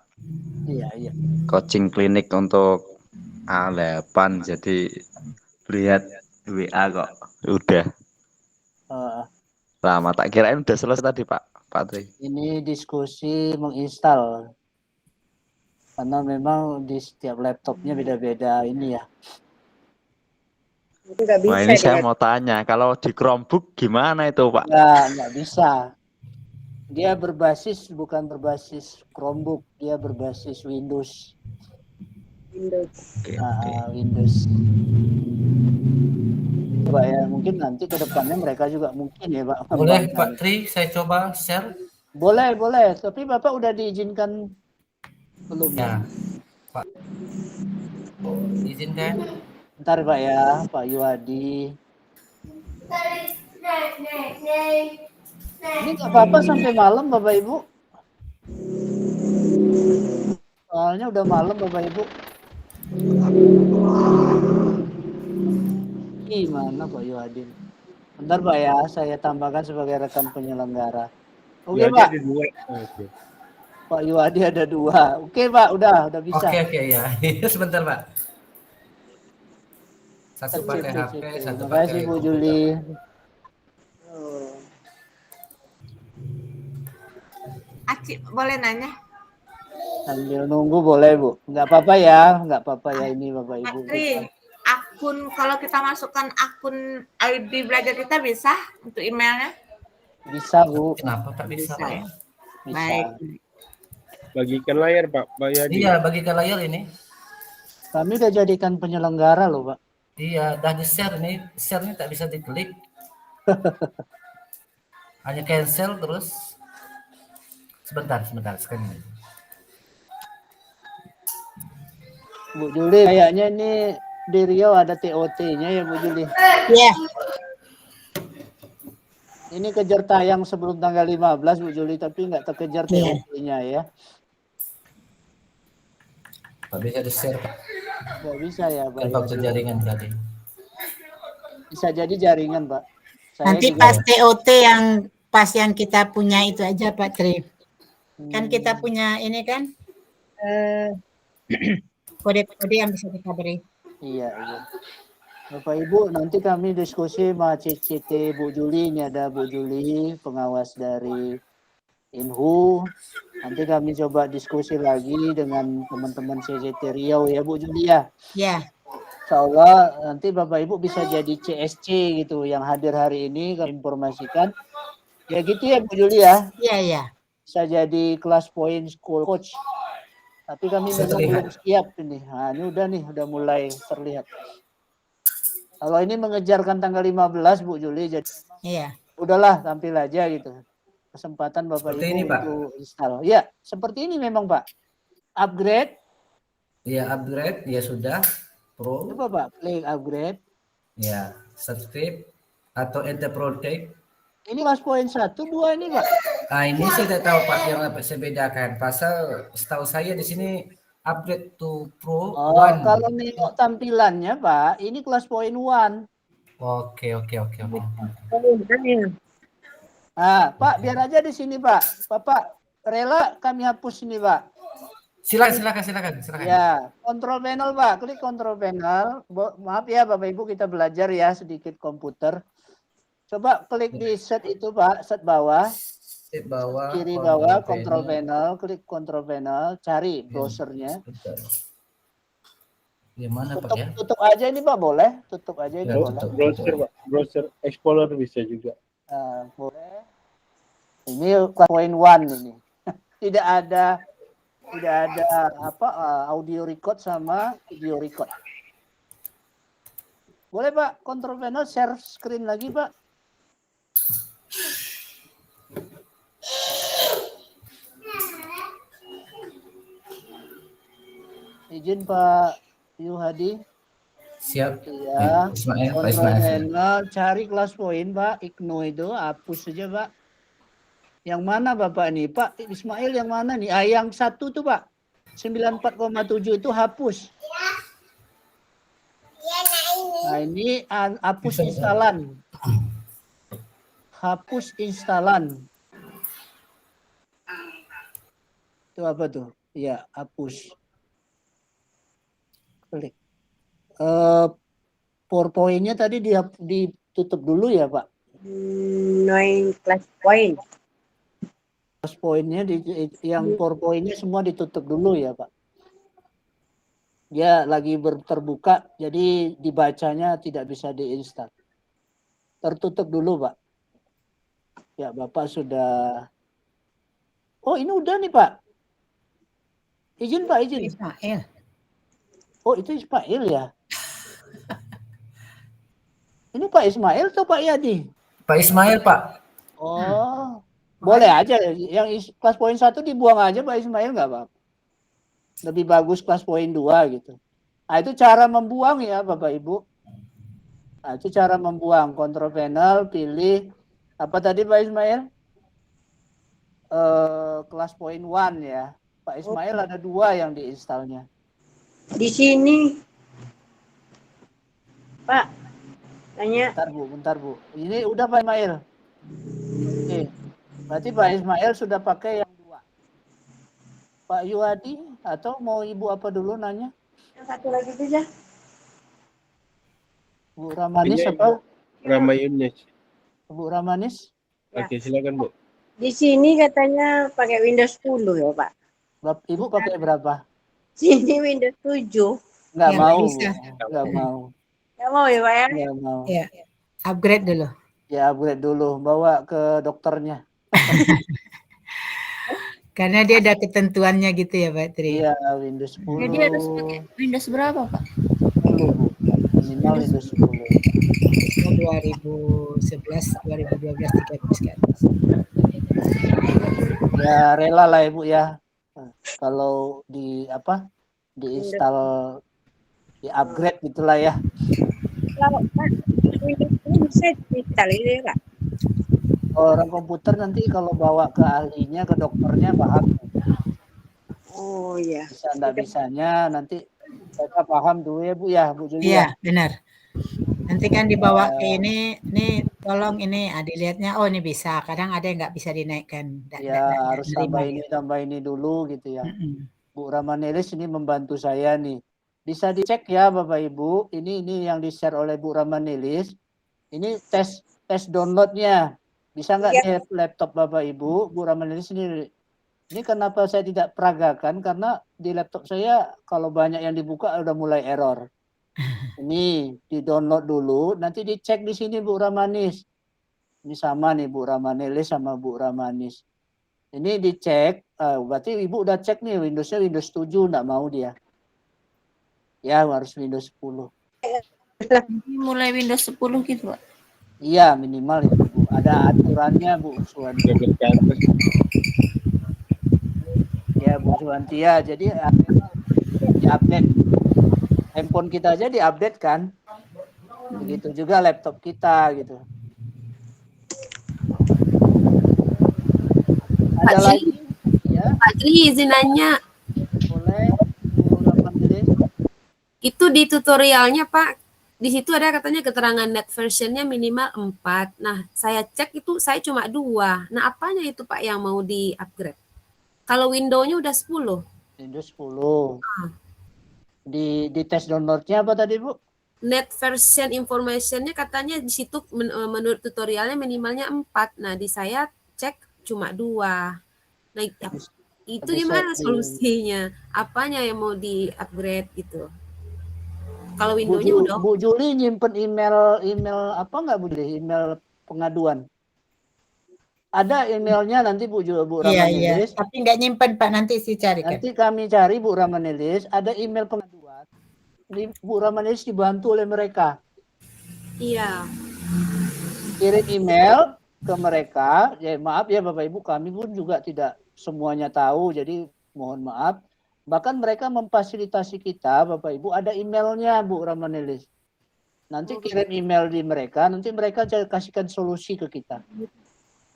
Iya. Coaching klinik untuk A8 jadi lihat WA kok udah. Lama tak kirain udah selesai tadi Pak Tri. Ini diskusi menginstal. Karena memang di setiap laptopnya beda-beda ini ya. Wah ini saya mau tanya, kalau di Chromebook gimana itu Pak? Nggak bisa. Dia bukan berbasis Chromebook, dia berbasis Windows. Windows. Coba ya, mungkin nanti ke depannya mereka juga mungkin ya Pak. Boleh Pak Tri, saya coba share. Boleh. Tapi Bapak udah diizinkan belum ya? Pak. Izinkan. Ntar Pak ya, Pak Yuhadi. Ini nggak apa-apa sampai malam Bapak Ibu. Soalnya udah malam Bapak Ibu. Gimana Pak Yuhadi? Bentar Pak ya, saya tambahkan sebagai rekan penyelenggara. Oke Pak. Pak Yuhadi ada 2. Oke Pak, udah bisa. Oke ya. Sebentar Pak. Satu pakai HP, satu Terima kasih Bu Juli. Acik boleh nanya? Sambil nunggu boleh Bu. Nggak apa-apa ya ini Bapak Ibu. Patri, akun kalau kita masukkan akun ID belajar kita bisa untuk emailnya? Bisa Bu. Kenapa tak bisa? Ya? Bisa. Baik. Bagikan layar Pak Yadi. Iya, bagikan layar ini. Kami udah jadikan penyelenggara loh Pak. Iya, dah di share ini. Share ini tak bisa diklik. Hanya cancel terus. Sebentar sekali. Bu Juli kayaknya ini di Riau ada TOT-nya ya Bu Juli. Iya. Ini kejar tayang sebelum tanggal 15 Bu Juli, tapi nggak terkejar Iya. TOP-nya ya. Nggak bisa di-share, Pak. Nggak bisa ya Pak. Kan faktor jaringan tadi. Bisa jadi jaringan Pak. Nanti juga- pas TOT yang kita punya itu aja Pak Tri. Kan kita punya ini kan kode-kode yang bisa kita beri. Iya, iya. Bapak Ibu, nanti kami diskusi sama CCT Bu Juli. Ini ada Bu Juli, pengawas dari Inhu. Nanti kami coba diskusi lagi dengan teman-teman CCT Riau ya Bu Juli ya. Ya. Insya Allah nanti Bapak Ibu bisa jadi CSC gitu yang hadir hari ini kami informasikan. Ya gitu ya Bu Juli ya. Iya, iya. Bisa jadi kelas point school coach. Tapi kami Bisa memang terlihat. belum siap ini. Nah, ini udah mulai terlihat. Kalau ini mengejarkan tanggal 15 Bu Juli, jadi Iya. udahlah tampil aja gitu. Kesempatan Bapak Seperti Ibu ini, Pak. untuk install. Ya, seperti ini memang Pak. Upgrade. Iya, upgrade, ya sudah. Pro, Coba Pak, klik upgrade. ya, subscribe atau enter project. Ini kelas poin 1, 2 ini Pak. Ah, ini saya tidak tahu Pak yang apa saya bedakan. Pasal setahu saya di sini upgrade to Pro Oh, One. kalau nengok tampilannya Pak, ini kelas poin 1. Oke. Nah, Pak, biar aja di sini Pak. Bapak rela kami hapus ini Pak. Silakan. Ya, kontrol panel Pak, klik kontrol panel. Maaf ya Bapak Ibu, kita belajar ya sedikit komputer. Coba klik di set itu Pak, set bawah. Di bawah. Kiri bawah kontrol panel, klik kontrol panel, cari browsernya. Di mana Pak ya? Tutup aja ini Pak, boleh? Tutup aja ini Ya, boleh. Browser Pak, browser Explorer bisa juga. Boleh. Ini kelas poin 1 ini. Tidak ada apa audio record sama video record. Boleh Pak, kontrol panel share screen lagi Pak. Izin Pak Yuhadi. Siap. Iya. Ismail, Pak Kontrol Ismail. panel, cari kelas poin Pak, IGNO itu hapus saja Pak. Yang mana Bapak nih? Pak Ismail yang mana nih? Yang satu tuh Pak. 94,7 itu hapus. Nah ini hapus instalan. Hapus instalan. Itu apa tuh? Ya, hapus. Klik. PowerPoint-nya tadi ditutup dulu ya Pak? Noin kelas poin. Kelas poinnya yang PowerPoint-nya semua ditutup dulu ya Pak? Dia lagi terbuka, jadi dibacanya tidak bisa diinstal. Tertutup dulu Pak. Ya Bapak sudah. Oh ini udah nih Pak. Izin Pak, izin. Ismail. Oh itu Ismail ya? Ini Pak Ismail atau Pak Yadi? Pak Ismail Pak. Oh, boleh aja. Yang kelas poin 1 dibuang aja Pak Ismail nggak Pak? Lebih bagus kelas poin 2 gitu. Nah itu cara membuang ya Bapak Ibu. Nah itu cara membuang. Kontrol panel, pilih apa tadi Pak Ismail? Kelas poin 1 ya. Pak Ismail ada 2 yang diinstalnya. Di sini, Pak, tanya. Bentar Bu. Ini udah Pak Ismail. Oke. Berarti Pak Ismail sudah pakai yang 2. Pak Yuhadi atau mau Ibu apa dulu nanya? Yang satu lagi saja. Bu Ramanis Ini apa? Ramayunis. Bu Ramanis? Oke, silakan Bu. Di sini katanya pakai Windows 10 ya Pak. Ibu pakai berapa? Sini Windows 7. Nggak Ya, mau. bisa. Nggak mau. Nggak mau ya Pak ya? Nggak mau. Ya. Upgrade dulu. Ya upgrade dulu. Bawa ke dokternya. Karena dia ada ketentuannya gitu ya Pak Tri. Iya Windows 10. Jadi harus pakai Windows berapa Pak? Minimal Windows 10. 2011, 2012, 13 kan. Ya rela lah Ibu ya. Kalau diinstal, di upgrade gitulah ya. Kalau Pak, Windows ini bisa diinstal gitu ya Pak? Orang komputer nanti kalau bawa ke ahlinya, ke dokternya paham. Oh iya. Bisa enggak bisanya nanti mereka paham dulu ya Bu ya, Bu Julia. Iya, benar. Nanti kan dibawa ke ini tolong ini, dilihatnya, oh ini bisa. Kadang ada yang nggak bisa dinaikkan. Ya harus tambah ini dulu gitu ya. Bu Ramanelis ini membantu saya nih. Bisa dicek ya Bapak Ibu. Ini yang di-share oleh Bu Ramanelis. Ini tes downloadnya. Bisa nggak di laptop Bapak Ibu? Bu Ramanelis ini kenapa saya tidak peragakan? Karena di laptop saya kalau banyak yang dibuka udah mulai error. Ini di-download dulu, nanti dicek di sini Bu Ramanis. Ini sama nih Bu Ramanelis sama Bu Ramanis. Ini dicek, berarti Ibu udah cek nih Windowsnya Windows 7, enggak mau dia. Ya harus Windows 10. Mulai Windows 10 gitu Pak? Iya minimal itu Bu. Ada aturannya Bu Suwanti. Ya Bu Suwanti ya, jadi di-update. Handphone kita aja di-update kan. Begitu juga laptop kita gitu. Ada lagi? Ya. Pak Tri izin nanya. Boleh. Itu di tutorialnya Pak, di situ ada katanya keterangan net versionnya minimal 4. Nah, saya cek itu saya cuma 2. Nah, apanya itu Pak yang mau di-upgrade? Kalau Windows-nya udah 10. Windows 10. Di tes download-nya apa tadi Bu? Net version information-nya katanya di situ menurut tutorialnya minimalnya 4. Nah, di saya cek cuma 2. Nah, itu gimana solusinya? Apanya yang mau di-upgrade gitu? Kalau Windows-nya udah Bu Juli nyimpen email apa enggak Bu Juli? Email pengaduan. Ada emailnya nanti Bu Ramanelis. Iya. Tapi nggak nyimpen Pak, nanti sih cari. Nanti kami cari Bu Ramanelis. Ada email pengaduan. Bu Ramanelis dibantu oleh mereka. Iya. Kirim email ke mereka. Ya maaf ya Bapak Ibu, kami pun juga tidak semuanya tahu. Jadi mohon maaf. Bahkan mereka memfasilitasi kita, Bapak Ibu, ada emailnya Bu Ramanelis. Nanti kirim email di mereka, nanti mereka kasihkan solusi ke kita.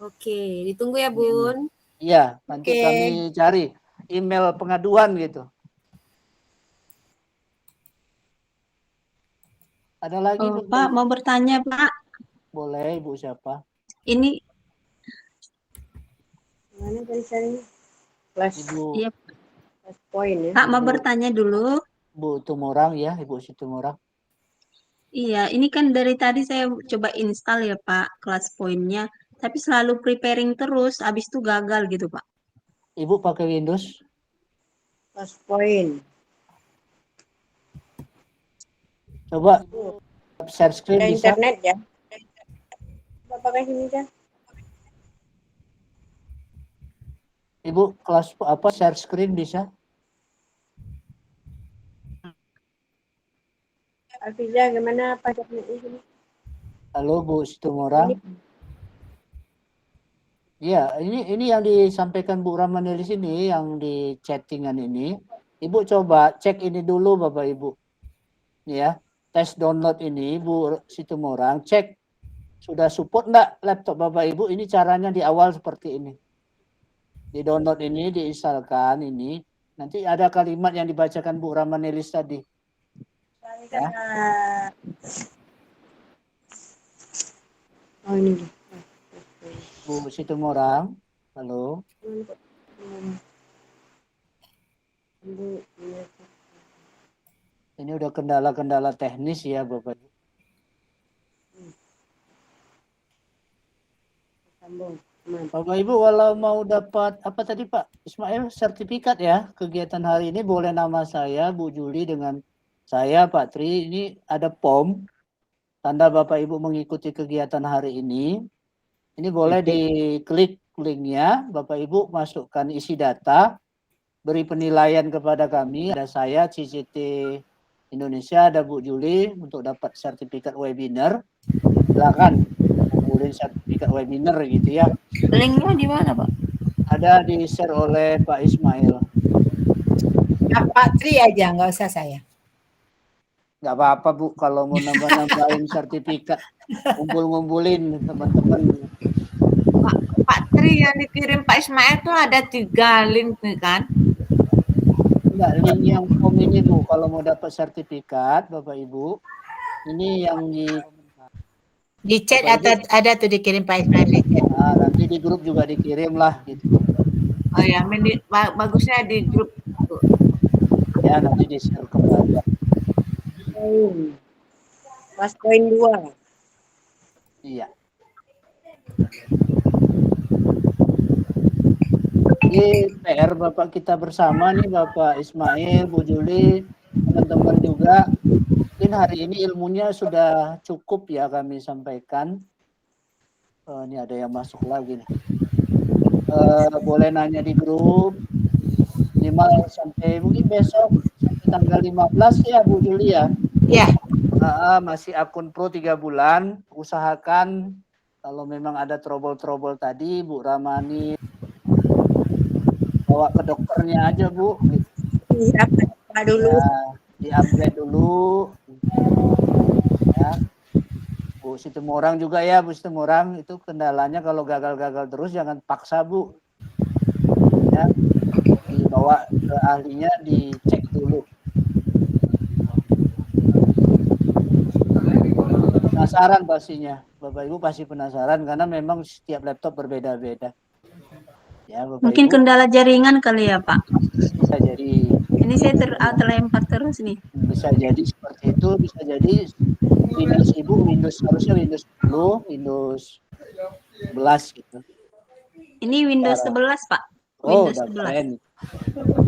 Oke, ditunggu ya Bun. Iya, nanti kami cari email pengaduan gitu. Ada lagi Pak, mau bertanya Pak. Boleh, Ibu siapa? Ini Mana tulisannya? Plus. Ibu. Iya. Plus poin ya. Pak mau bertanya dulu. Bu Tumorang ya, Ibu Situmorang. Iya, ini kan dari tadi saya coba install ya Pak, kelas poinnya. Tapi selalu preparing terus, habis itu gagal gitu Pak. Ibu pakai Windows? Plus poin. Coba share screen Ada bisa? internet ya. Coba pakai sini aja. Ibu kelas apa share screen bisa? Alfiza gimana pajaknya ini? Halo Bu Situmorang. Iya, ini yang disampaikan Bu Ramanelis ini, yang di chattingan ini. Ibu coba cek ini dulu Bapak Ibu. Ya, tes download ini Bu Situmorang, cek sudah support enggak laptop Bapak Ibu. Ini caranya di awal seperti ini. Di download ini, diinstalkan ini. Nanti ada kalimat yang dibacakan Bu Ramanelis tadi. Ya. Oh ini. Bu Situmorang, halo. Ini udah kendala-kendala teknis ya Bapak. Bapak Ibu kalau mau dapat apa tadi Pak Ismail sertifikat ya kegiatan hari ini, boleh nama saya Bu Juli dengan saya Pak Tri. Ini ada POM tanda Bapak Ibu mengikuti kegiatan hari ini. Ini boleh diklik linknya, Bapak Ibu masukkan isi data, beri penilaian kepada kami. Ada saya CCT Indonesia, ada Bu Juli untuk dapat sertifikat webinar. Silakan kumpulin sertifikat webinar gitu ya. Linknya di mana Pak? Ada di share oleh Pak Ismail. Nah, Pak Tri aja, nggak usah saya. Nggak apa-apa Bu, kalau mau nambah-nambahin sertifikat, ngumpul-ngumpulin teman-teman. Tri, yang dikirim Pak Ismail tuh ada 3 link nih kan? Enggak, link yang form ini Bu, kalau mau dapat sertifikat Bapak Ibu, ini yang Di chat Bapak ada tuh dikirim Pak Ismail di chat. Nah, nanti di grup juga dikirim lah gitu. Oh ya, bagusnya di grup. Ya, nanti di-share kembali. Pas poin 2. Iya. Ini PR Bapak kita bersama nih, Bapak Ismail, Bu Juli, teman-teman juga. Mungkin hari ini ilmunya sudah cukup ya kami sampaikan. Ini ada yang masuk lagi nih. Boleh nanya di grup. Minimal sampai mungkin besok sampai tanggal 15 ya Bu Juli ya. Iya. Masih akun pro 3 bulan. Usahakan kalau memang ada trouble-trouble tadi Bu Ramani bawa ke dokternya aja Bu. Apa dulu? Ya, di-upgrade dulu. Ya. Bu Situmorang juga ya, Bu Situmorang itu kendalanya kalau gagal-gagal terus jangan paksa Bu. Ya. Dibawa ke ahlinya, dicek dulu. Penasaran pastinya, Bapak Ibu pasti penasaran karena memang setiap laptop berbeda-beda. Ya, Bapak Mungkin Ibu. kendala jaringan kali ya Pak. Bisa jadi. Ini saya terlempar terus nih. Bisa jadi seperti itu, bisa jadi Windows Ibu, harusnya Windows 10, Windows 11 gitu. Ini Windows 11 Pak. Oh, Windows udah 11. keren.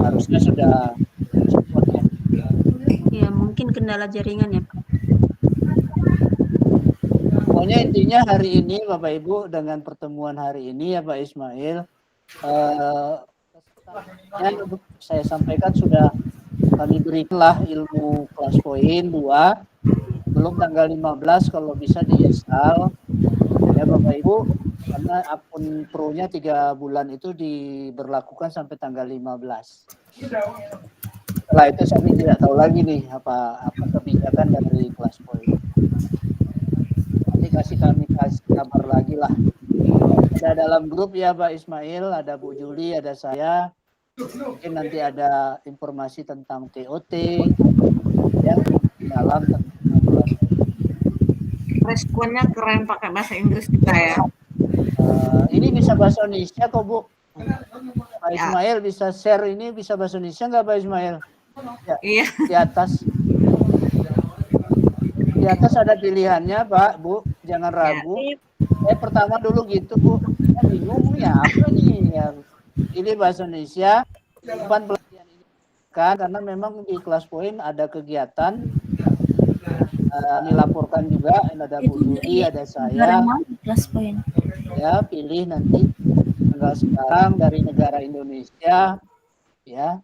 Harusnya sudah support ya. Ya, mungkin kendala jaringan ya Pak. Pokoknya intinya hari ini Bapak Ibu dengan pertemuan hari ini ya Pak Ismail, yang saya sampaikan sudah kami berikanlah ilmu kelas poin 2, belum tanggal 15 kalau bisa diinstal ya Bapak Ibu, karena akun pro-nya 3 bulan itu diberlakukan sampai tanggal 15. Setelah itu saya tidak tahu lagi nih apa kebijakan dari kelas poin. Nanti kami kasih kabar lagi lah. Ada dalam grup ya Pak Ismail, ada Bu Juli, ada saya. Mungkin nanti ada informasi tentang TOT ya dalam Responnya keren pakai bahasa Inggris kita ya. Ini bisa bahasa Indonesia kok Bu. Pak Ismail bisa share ini, bisa bahasa Indonesia nggak Pak Ismail? Ya, iya. Di atas ada pilihannya Pak, Bu, jangan ragu. Pertama dulu gitu Bu, saya bingung ya apa nih ya. Ini bahasa Indonesia, depan pelatihan ini kan karena memang di kelas poin ada kegiatan. Dilaporkan juga ada Bu Juli, ada saya. Kelas poin. Ya, pilih nanti tanggal sekarang dari negara Indonesia, ya.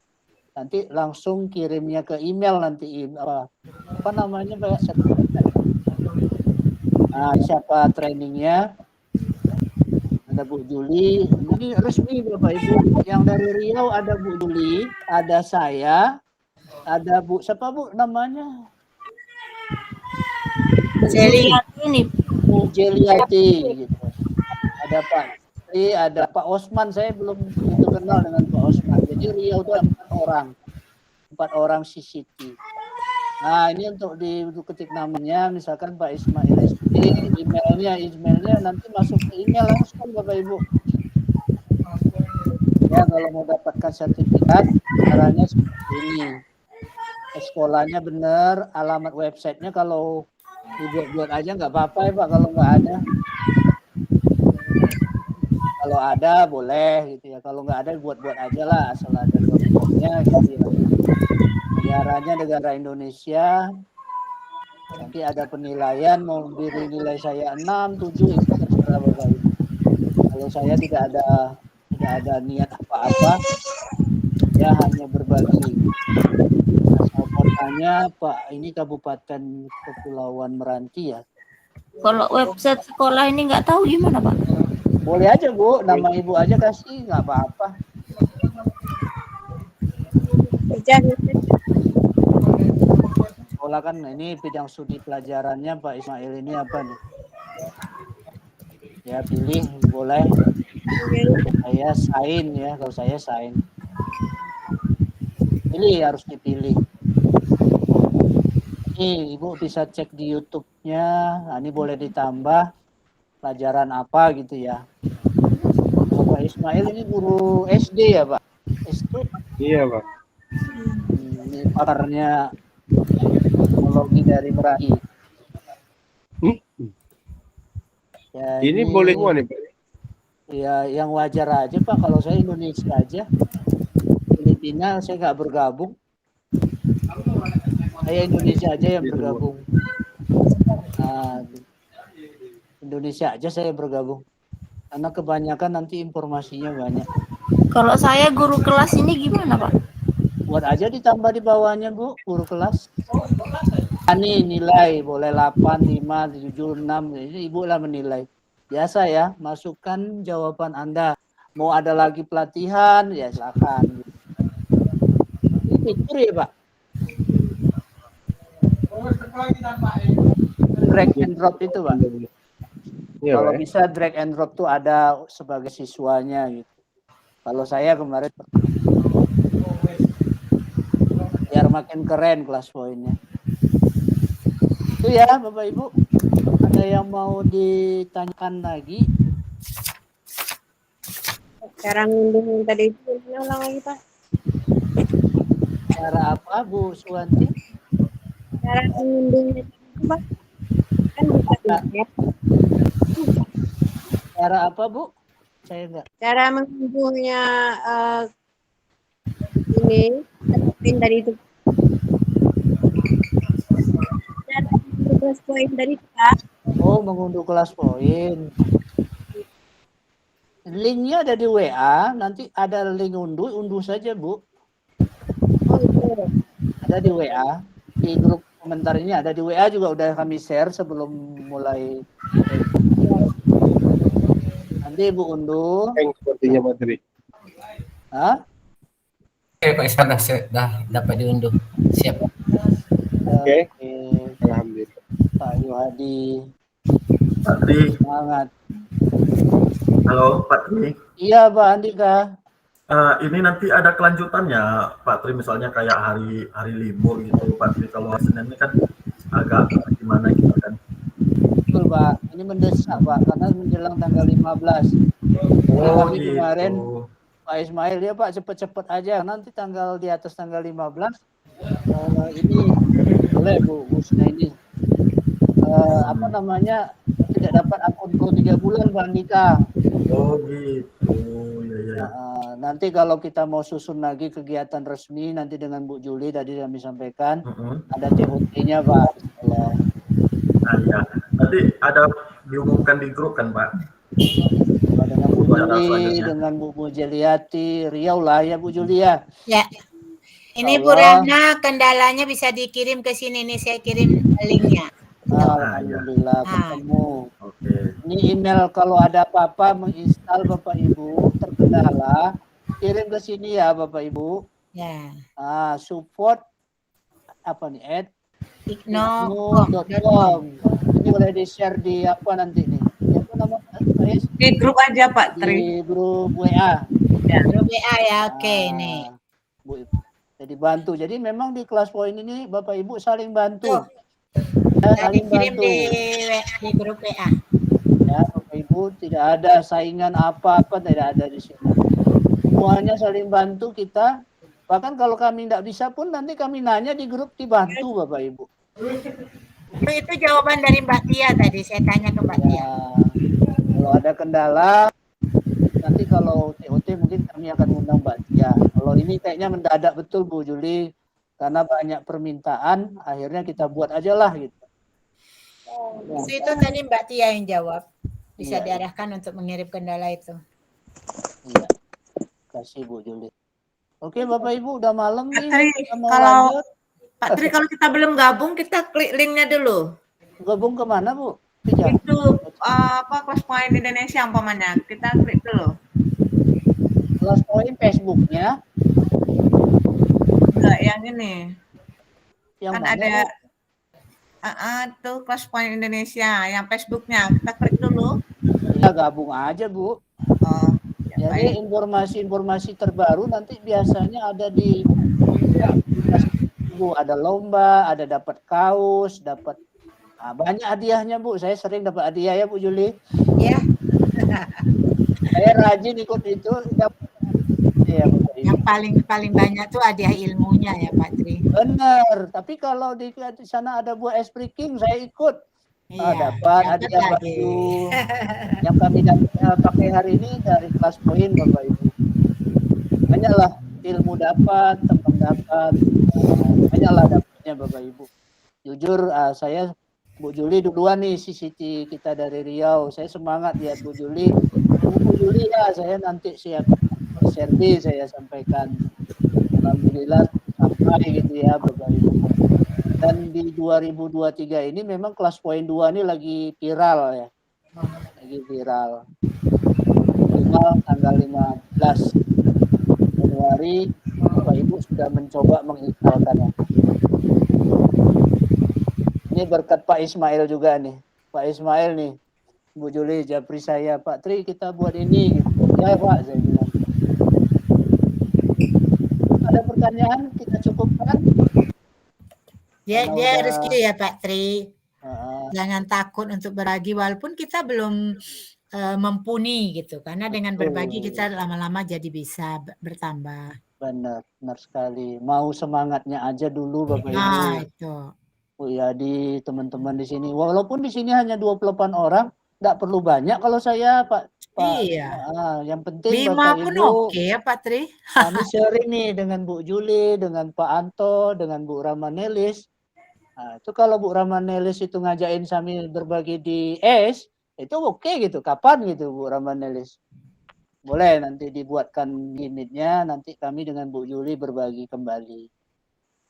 Nanti langsung kirimnya ke email nanti apa namanya Pak? Nah, siapa trainingnya? Ada Bu Juli. Ini resmi Bapak Ibu. Yang dari Riau ada Bu Juli, ada saya, ada Bu siapa Bu namanya? Jeliati nih. Bu Jeliati gitu. Ada Pak Tri, ada Pak Osman, saya belum begitu kenal dengan Pak Osman. Jadi Riau itu ada 4 orang CCT. Nah ini untuk ketik namanya, misalkan Pak Ismail SD, emailnya nanti masuk ke email langsung Bapak Ibu. Ya kalau mau dapatkan sertifikat, caranya seperti ini. Sekolahnya benar, alamat websitenya kalau dibuat-buat aja nggak apa-apa ya Pak, kalau nggak ada. Kalau ada boleh gitu ya, kalau nggak ada buat-buat aja lah, asal ada dokumennya gitu ya. Negaranya negara Indonesia, nanti ada penilaian, mau beri nilai saya 6, 7 itu terserah Bapak Ibu. Kalau saya tidak ada niat apa-apa, ya hanya berbagi. Asal kotanya Pak, ini Kabupaten Kepulauan Meranti ya. Kalau website sekolah ini nggak tahu gimana Pak? Boleh aja Bu, nama Ibu aja kasih, nggak apa-apa. Sekolah kan ini bidang studi pelajarannya Pak Ismail ini apa nih? Ya pilih boleh. Saya sign ya, kalau saya sign. Pilih, harus dipilih. Ini Ibu bisa cek di YouTube-nya. Nah, ini boleh ditambah pelajaran apa gitu ya. Bapak Ismail ini guru SD ya, Pak? SD? Iya, Pak. Ini pakarnya teknologi dari Merai. Ya, Ini boleh semua nih, Pak. Ya, yang wajar aja Pak. Kalau saya Indonesia aja. Filipina saya nggak bergabung. Saya Indonesia aja yang bergabung. Nah, Indonesia aja saya bergabung. Karena kebanyakan nanti informasinya banyak. Kalau saya guru kelas ini gimana, Pak? Buat aja ditambah di bawahnya, Bu, guru kelas. Ini nilai boleh 8, 5, 7, 6. Ini Ibu lah menilai. Biasa ya, masukkan jawaban Anda. Mau ada lagi pelatihan, ya silakan. Ini fitur ya, Pak. Drag and drop itu, Pak. Iya, Kalau Pak, ya. bisa drag and drop tuh ada sebagai siswanya gitu. Kalau saya kemarin biar makin keren kelas poinnya. Itu ya Bapak Ibu. Ada yang mau ditanyakan lagi? Cara ngunduh yang tadi itu ulang lagi Pak. Cara apa Bu Suwanti? Cara ngunduhnya itu Pak. Kan bisa ya. Cara apa Bu? Saya enggak. Cara mengunduhnya ini dari itu. Cara kelas poin dari Pak. Oh, mengunduh kelas poin. Linknya ada di WA, nanti ada link unduh saja Bu. Oh itu. Ada di WA, di grup komentar ini ada di WA juga udah kami share sebelum mulai. Nanti Ibu unduh. Sepertinya materi. Hah? Oke, Pak Isman dah dapat diunduh. Siap. Oke. Alhamdulillah. Pak Yuhadi. Pak Tri. Semangat. Halo Pak Tri. Iya Pak Andika. Ini nanti ada kelanjutannya Pak Tri, misalnya kayak hari libur gitu Pak Tri. Kalau Senin ini kan agak gimana gitu kan. Betul Pak, ini mendesak Pak karena menjelang tanggal 15. Oh Kami gitu. kemarin Pak Ismail ya Pak cepet-cepet aja, nanti di atas tanggal 15 ini boleh Bu Husna ini apa namanya tidak dapat akun Pro 3 bulan Pak Andika. Oh gitu. Ya. Nanti kalau kita mau susun lagi kegiatan resmi nanti dengan Bu Juli tadi kami sampaikan ada TOT-nya Pak. Ya. Nanti ada diumumkan di grup kan Pak? Dengan Bu Juli, dengan Bu Jeliati, Riau lah ya Bu Juli ya. Ya. Ini Bu Rana kendalanya bisa dikirim ke sini nih, saya kirim linknya. Alhamdulillah ketemu. Ini email kalau ada apa-apa menginstal Bapak Ibu terkendala kirim ke sini ya Bapak Ibu. Ya. Support apa nih ikno.com. Ini boleh di share di apa nanti nih? Apa nama? Di grup aja Pak Tri. Di grup WA. Ya. Grup WA ya, oke nih. Bu, jadi bantu. Jadi memang di kelas poin ini Bapak Ibu saling bantu. Saling kirim di grup WA. Ya, Bapak Ibu tidak ada saingan apa-apa, tidak ada di sini. Semuanya saling bantu kita. Bahkan kalau kami tidak bisa pun nanti kami nanya di grup dibantu Bapak Ibu. Itu jawaban dari Mbak Tia tadi, saya tanya ke Mbak Tia. Kalau ada kendala, nanti kalau TOT mungkin kami akan undang Mbak Tia. Kalau ini kayaknya mendadak betul Bu Juli, karena banyak permintaan, akhirnya kita buat aja lah gitu. Itu tadi Mbak Tia yang jawab. Bisa diarahkan untuk mengirim kendala itu. Iya. Kasih Bu Juli. Oke Bapak Ibu udah malam nih. Kalau Pak Tri kalau kita belum gabung kita klik linknya dulu. Gabung kemana Bu? Itu apa kelas poin Indonesia umpamanya kita klik dulu. Kelas poin Facebooknya? Enggak yang ini. Yang kan mana, ada tuh kelas poin Indonesia yang Facebooknya kita klik dulu. Ya gabung aja Bu. Jadi informasi-informasi terbaru nanti biasanya ada di Bu, ada lomba, ada dapat kaos, dapat banyak hadiahnya Bu. Saya sering dapat hadiah ya Bu Juli. Ya. Saya rajin ikut itu. Ya, yang paling banyak tuh hadiah ilmunya ya Pak Tri. Benar. Tapi kalau di sana ada buah Esprit King, saya ikut. Iya, dapat hadiah baju yang kami pakai hari ini dari kelas poin Bapak Ibu. Banyaklah ilmu dapat, teman dapat, banyaklah dapatnya Bapak Ibu. Jujur saya Bu Juli duluan nih CCT kita dari Riau. Saya semangat lihat Bu Juli. Bu Juli ya saya nanti siap servis saya sampaikan. Alhamdulillah sampai gitu ya Bapak Ibu. Dan di 2023 ini memang kelas poin 2 ini lagi viral ya. Lagi viral. Tanggal 15 Januari Bapak Ibu sudah mencoba mengikrarkannya. Ini berkat Pak Ismail juga nih. Pak Ismail nih. Bu Juli japri saya, Pak Tri kita buat ini gitu. Ya Pak saya bilang. Ada pertanyaan kita cukupkan? Dia harus gitu ya Pak Tri. Jangan takut untuk berbagi walaupun kita belum mumpuni gitu. Karena dengan berbagi kita lama-lama jadi bisa bertambah. Benar sekali. Mau semangatnya aja dulu Bapak Ibu. Nah, itu. Oh ya di teman-teman di sini. Walaupun di sini hanya 28 orang, enggak perlu banyak kalau saya Pak. Iya. Yang penting 5 Bapak pun Ibu, oke ya Pak Tri. kami sharing nih dengan Bu Juli, dengan Pak Anto, dengan Bu Ramanelis. Nah, itu kalau Bu Ramanelis itu ngajain kami berbagi di itu oke gitu. Kapan gitu Bu Ramanelis? Boleh nanti dibuatkan limitnya, nanti kami dengan Bu Juli berbagi kembali.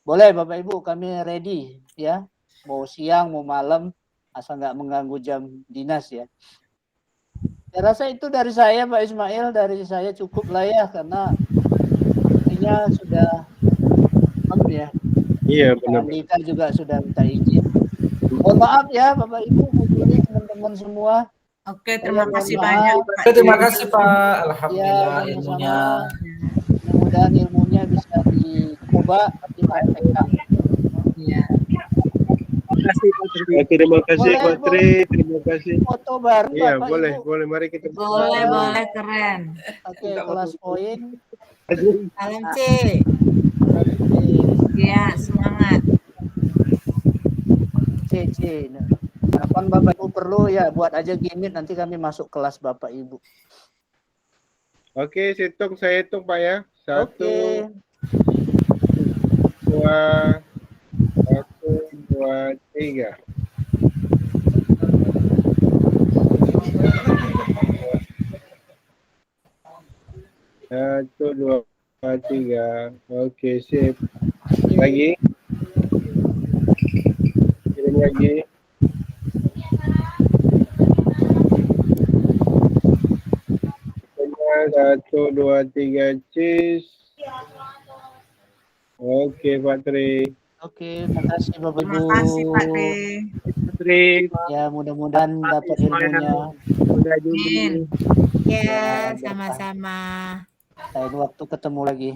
Boleh Bapak Ibu, kami ready ya. Mau siang, mau malam, asal nggak mengganggu jam dinas ya. Saya rasa itu dari saya Pak Ismail, dari saya cukup lah ya karena artinya sudah ya. Iya benar. Kita juga sudah minta izin. Mohon maaf ya Bapak Ibu, Bu Juli, teman-teman semua. Oke, terima kasih banyak Pak. Terima kasih Pak. Alhamdulillah Ya, ilmunya. Mudah-mudahan ilmunya bisa dicoba dipraktekkan. Iya. Terima kasih Pak Tri, terima kasih. Foto bareng Iya, Bapak boleh, Ibu. boleh. Mari kita Boleh keren. Oke, kelas poin. Salam C. Iya, semangat. C. Kapan Bapak Ibu perlu ya buat aja gimmick nanti kami masuk kelas Bapak Ibu. Oke, saya hitung Pak ya. 1, Oke. 2, 3. Satu, dua, tiga. Oke, sip. Lagi. Kirim lagi. Satu, dua, tiga, cheese. Oke, Pak Tri. Oke, terima kasih Bapak Ibu. Terima kasih Pak Tri. Ya, mudah-mudahan dapat ilmunya. Amin. Ya, sama-sama. Lain waktu ketemu lagi.